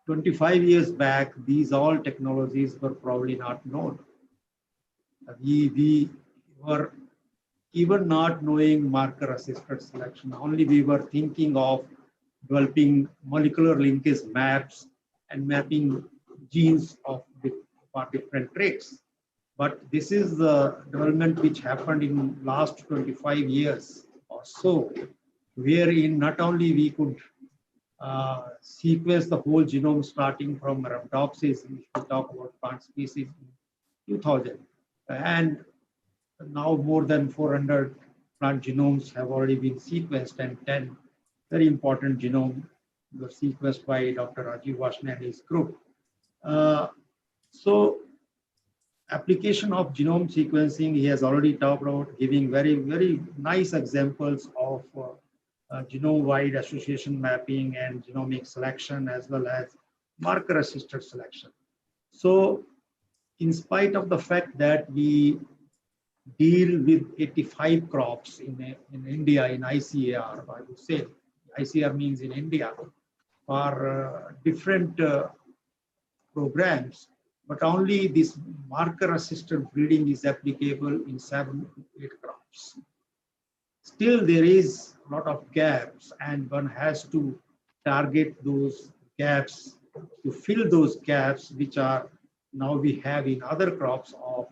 Speaker 2: 25 years back, these all technologies were probably not known. We were even not knowing marker-assisted selection. Only we were thinking of developing molecular linkage maps and mapping genes for different traits. But this is the development which happened in last 25 years or so, wherein not only we could sequence the whole genome starting from Arabidopsis, we should talk about plant species in 2000. And now more than 400 plant genomes have already been sequenced, and 10 very important genomes were sequenced by Dr. Rajeev Varshney and his group. So application of genome sequencing, he has already talked about, giving very, very nice examples of genome-wide association mapping and genomic selection, as well as marker-assisted selection. So in spite of the fact that we deal with 85 crops in India, in ICAR, I would say, ICAR means in India, for different programs, but only this marker-assisted breeding is applicable in 7 to 8 crops. Still, there is a lot of gaps, and one has to target those gaps, to fill those gaps, which are now we have in other crops of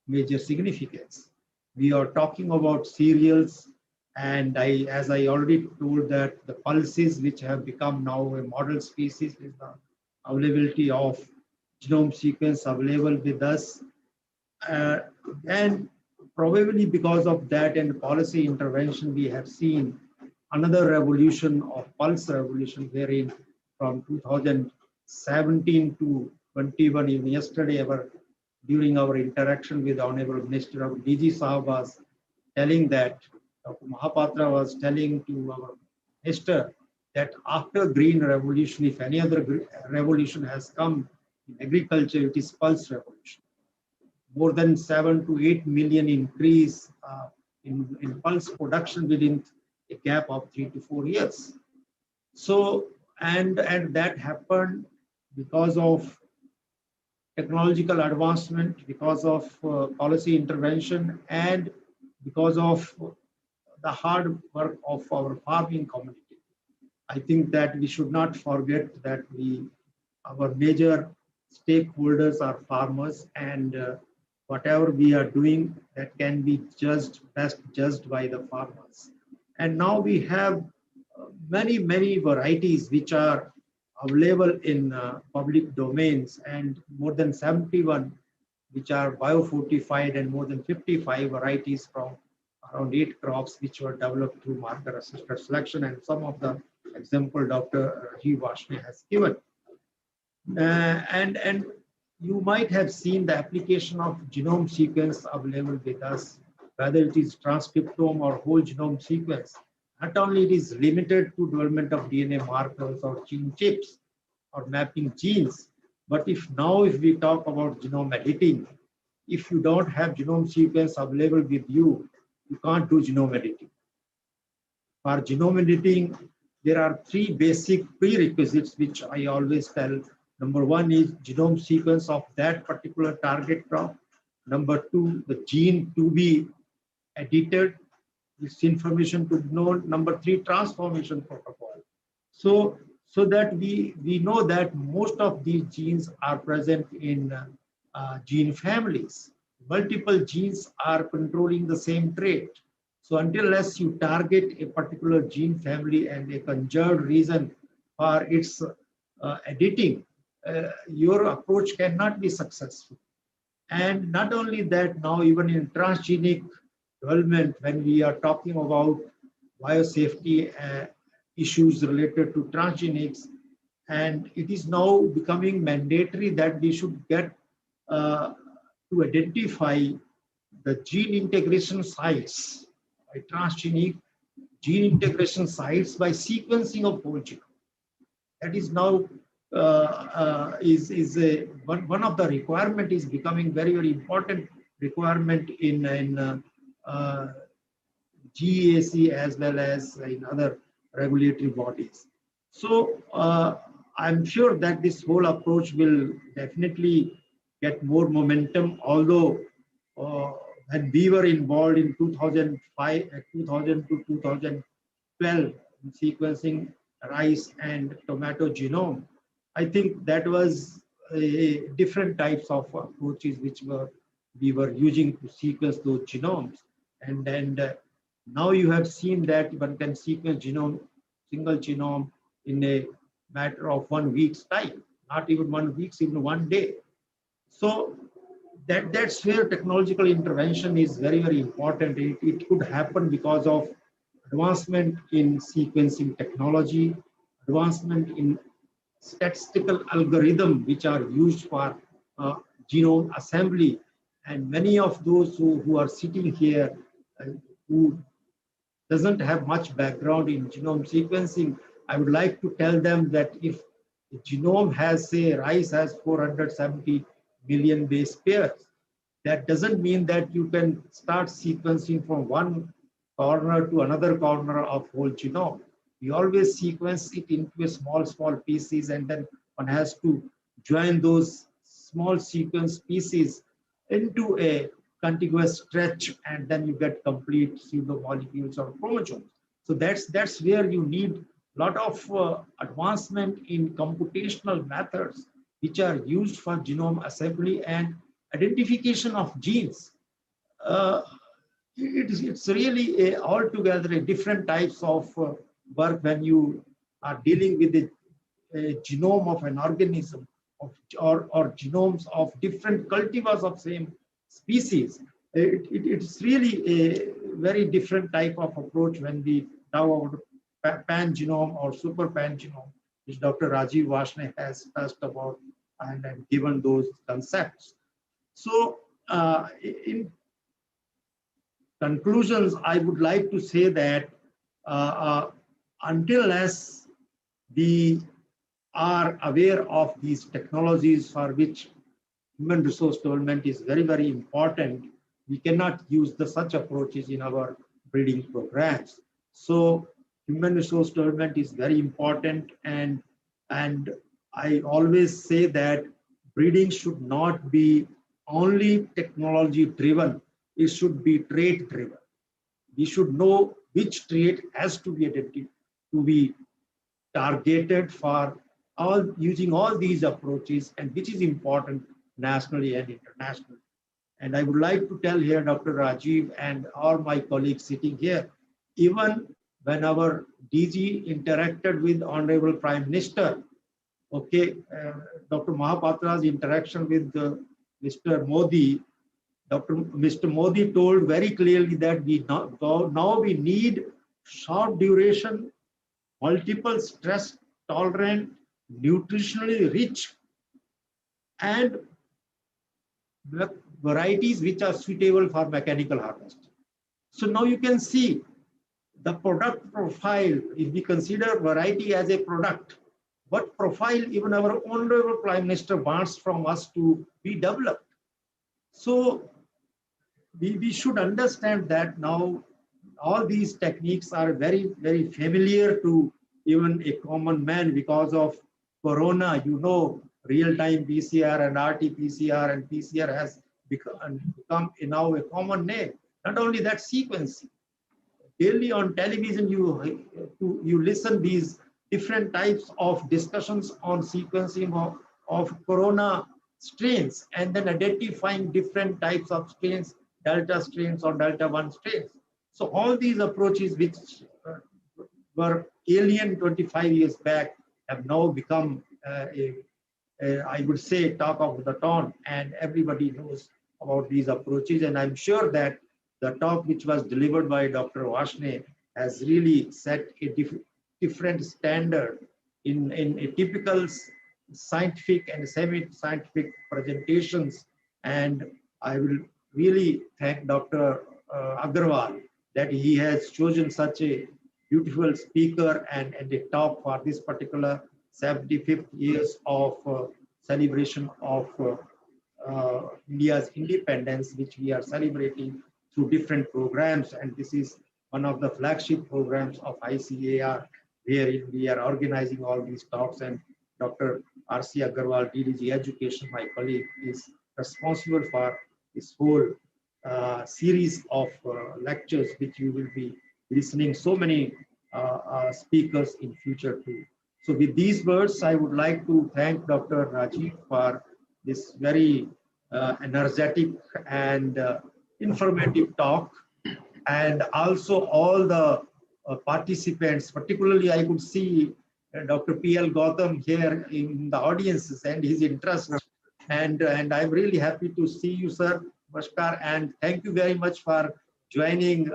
Speaker 2: major significance. We are talking about cereals, and as I already told, that the pulses, which have become now a model species, is the availability of genome sequence available with us. And probably because of that and policy intervention, we have seen another revolution of pulse revolution, wherein from 2017 to 21, even yesterday, during our interaction with Honorable Minister of DG Sahab was telling that, Dr. Mahapatra was telling to our minister that after green revolution, if any other revolution has come in agriculture, it is pulse revolution. More than 7 to 8 million increase in pulse production within a gap of 3 to 4 years. So, and that happened because of technological advancement, because of policy intervention, and because of the hard work of our farming community. I think that we should not forget that our major stakeholders are farmers, and whatever we are doing, that can be best judged by the farmers. And now we have many varieties which are available in public domains, and more than 71 which are biofortified, and more than 55 varieties from around 8 crops which were developed through marker-assisted selection, and some of the example Dr. Rajeev Varshney has given. And you might have seen the application of genome sequence available with us, whether it is transcriptome or whole genome sequence. Not only it is limited to development of DNA markers or gene chips or mapping genes, but if we talk about genome editing, if you don't have genome sequence available with you, you can't do genome editing. For genome editing, there are 3 basic prerequisites which I always tell. Number 1 is genome sequence of that particular target crop. Number 2, the gene to be edited, this information to be known. Number 3, transformation protocol. So that we know that most of these genes are present in gene families. Multiple genes are controlling the same trait. So unless you target a particular gene family and a conserved region for its editing, your approach cannot be successful. And not only that, now even in transgenic development, when we are talking about biosafety issues related to transgenics, and it is now becoming mandatory that we should get to identify the gene integration sites by transgenic gene integration sites by sequencing of whole genome. That is now one of the requirement is becoming very important requirement in GAC as well as in other regulatory bodies. So I'm sure that this whole approach will definitely get more momentum, although when we were involved in 2000 to 2012 in sequencing rice and tomato genome, I think that was different types of approaches which we were using to sequence those genomes. And now you have seen that one can sequence single genome in a matter of 1 week's time, not even 1 week, even 1 day. So that's where technological intervention is very important. It could happen because of advancement in sequencing technology, advancement in statistical algorithm which are used for genome assembly. And many of those who are sitting here who doesn't have much background in genome sequencing, I would like to tell them that if the genome has, say, rice has 470 million base pairs, that doesn't mean that you can start sequencing from one corner to another corner of whole genome. We always sequence it into a small pieces, and then one has to join those small sequence pieces into a contiguous stretch, and then you get complete pseudo molecules or chromosomes. So that's where you need a lot of advancement in computational methods which are used for genome assembly and identification of genes. It's really altogether a different types of work when you are dealing with the genome of an organism or genomes of different cultivars of same species. It's really a very different type of approach when we talk about pan-genome or super pan-genome, which Dr. Rajeev Varshney has touched about and given those concepts. So in conclusions, I would like to say that unless we are aware of these technologies for which human resource development is very important, we cannot use such approaches in our breeding programs. So human resource development is very important, and I always say that breeding should not be only technology driven, it should be trait driven. We should know which trait has to be identified, to be targeted for using all these approaches, and which is important nationally and internationally. And I would like to tell here, Dr. Rajeev and all my colleagues sitting here, even when our DG interacted with Honorable Prime Minister, okay, Dr. Mahapatra's interaction with Mr. Modi, Mr. Modi told very clearly that now we need short duration, multiple stress tolerant, nutritionally rich, and varieties which are suitable for mechanical harvesting. So now you can see the product profile. If we consider variety as a product, what profile even our Honorable Prime Minister wants from us to be developed. So we should understand that now all these techniques are very familiar to even a common man because of Corona. You know, real-time PCR and RT-PCR and PCR has become now a common name. Not only that, sequencing. Daily on television, you listen these different types of discussions on sequencing of Corona strains, and then identifying different types of strains, Delta strains or Delta 1 strains. So all these approaches which were alien 25 years back have now become, I would say, talk of the town, and everybody knows about these approaches. And I'm sure that the talk which was delivered by Dr. Varshney has really set a different standard in a typical scientific and semi-scientific presentations. And I will really thank Dr. Agarwal that he has chosen such a beautiful speaker and a talk for this particular 75th years of celebration of India's independence, which we are celebrating through different programs. And this is one of the flagship programs of ICAR, wherein we are organizing all these talks. And Dr. R.C. Agarwal, DDG Education, my colleague, is responsible for this whole series of lectures, which you will be listening so many speakers in future too. So with these words, I would like to thank Dr. Rajeev for this very energetic and informative talk, and also all the participants. Particularly, I could see Dr. P.L. Gautam here in the audiences and his interest. And I'm really happy to see you, sir. Namaskar, and thank you very much for joining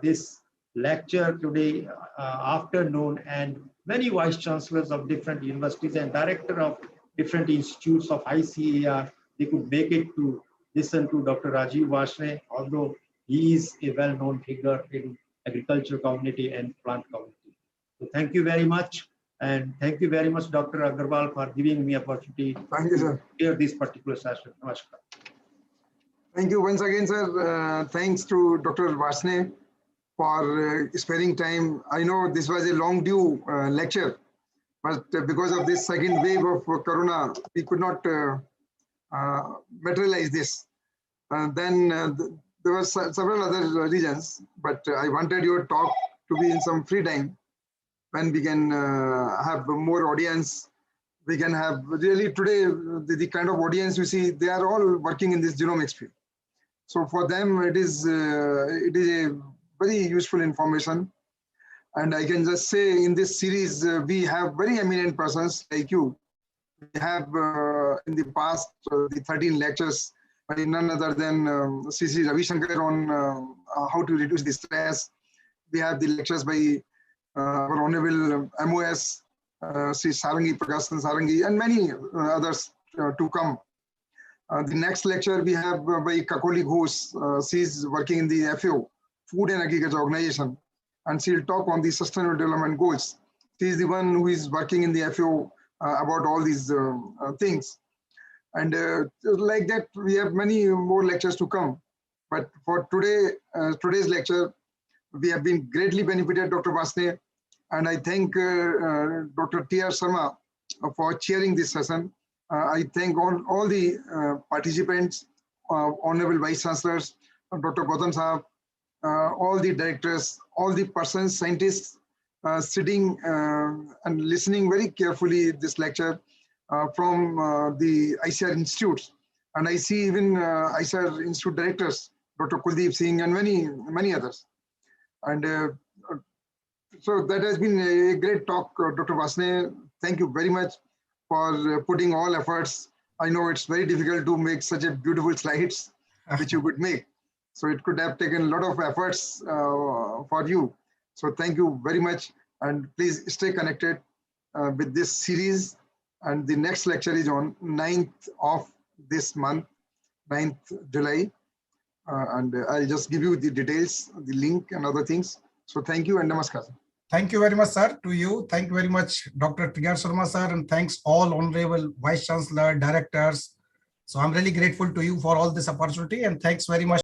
Speaker 2: this lecture today afternoon. And many vice chancellors of different universities and director of different institutes of ICAR, they could make it to listen to Dr. Rajeev Varshney, although he is a well-known figure in agriculture community and plant community. So thank you very much. And thank you very much, Dr. Agarwal, for giving me opportunity
Speaker 1: Thank you, sir.
Speaker 2: to hear this particular session. Namaskar.
Speaker 1: Thank you once again, sir. Thanks to Dr. Varshney for sparing time. I know this was a long due lecture, but because of this second wave of corona, we could not materialize this. Then there were several other reasons, but I wanted your talk to be in some free time when we can have more audience. We can have really today, the kind of audience you see, they are all working in this genomics field. So for them, it is a very useful information. And I can just say in this series, we have very eminent persons like you. We have in the past, the 13 lectures by none other than C.C. Ravi Shankar on how to reduce the stress. We have the lectures by our Honorable MOS, Sri Sarangi, Prakash Sarangi, and many others to come. The next lecture we have by Kakoli Ghosh. She is working in the FAO, Food and Agriculture Organization, and she'll talk on the Sustainable Development Goals. She is the one who is working in the FAO about all these things. And like that, we have many more lectures to come. But for today, today's lecture, we have been greatly benefited, Dr. Varshney, and I thank Dr. T.R. Sharma for chairing this session. I thank all the participants, Honorable Vice Chancellors, Dr. Gautam Sahab, all the directors, all the persons, scientists sitting and listening very carefully this lecture from the ICAR institutes. And I see even ICAR institute directors, Dr. Kuldeep Singh and many others. And so that has been a great talk, Dr. Varshney. Thank you very much for putting all efforts. I know it's very difficult to make such a beautiful slides, which you could make. So it could have taken a lot of efforts for you. So thank you very much. And please stay connected with this series. And the next lecture is on 9th of this month, 9th July. And I'll just give you the details, the link and other things. So thank you and namaskar.
Speaker 3: Thank you very much, sir, to you. Thank you very much, Dr. T.R. Sharma, sir, and thanks all honorable Vice Chancellor, directors. So I'm really grateful to you for all this opportunity, and thanks very much.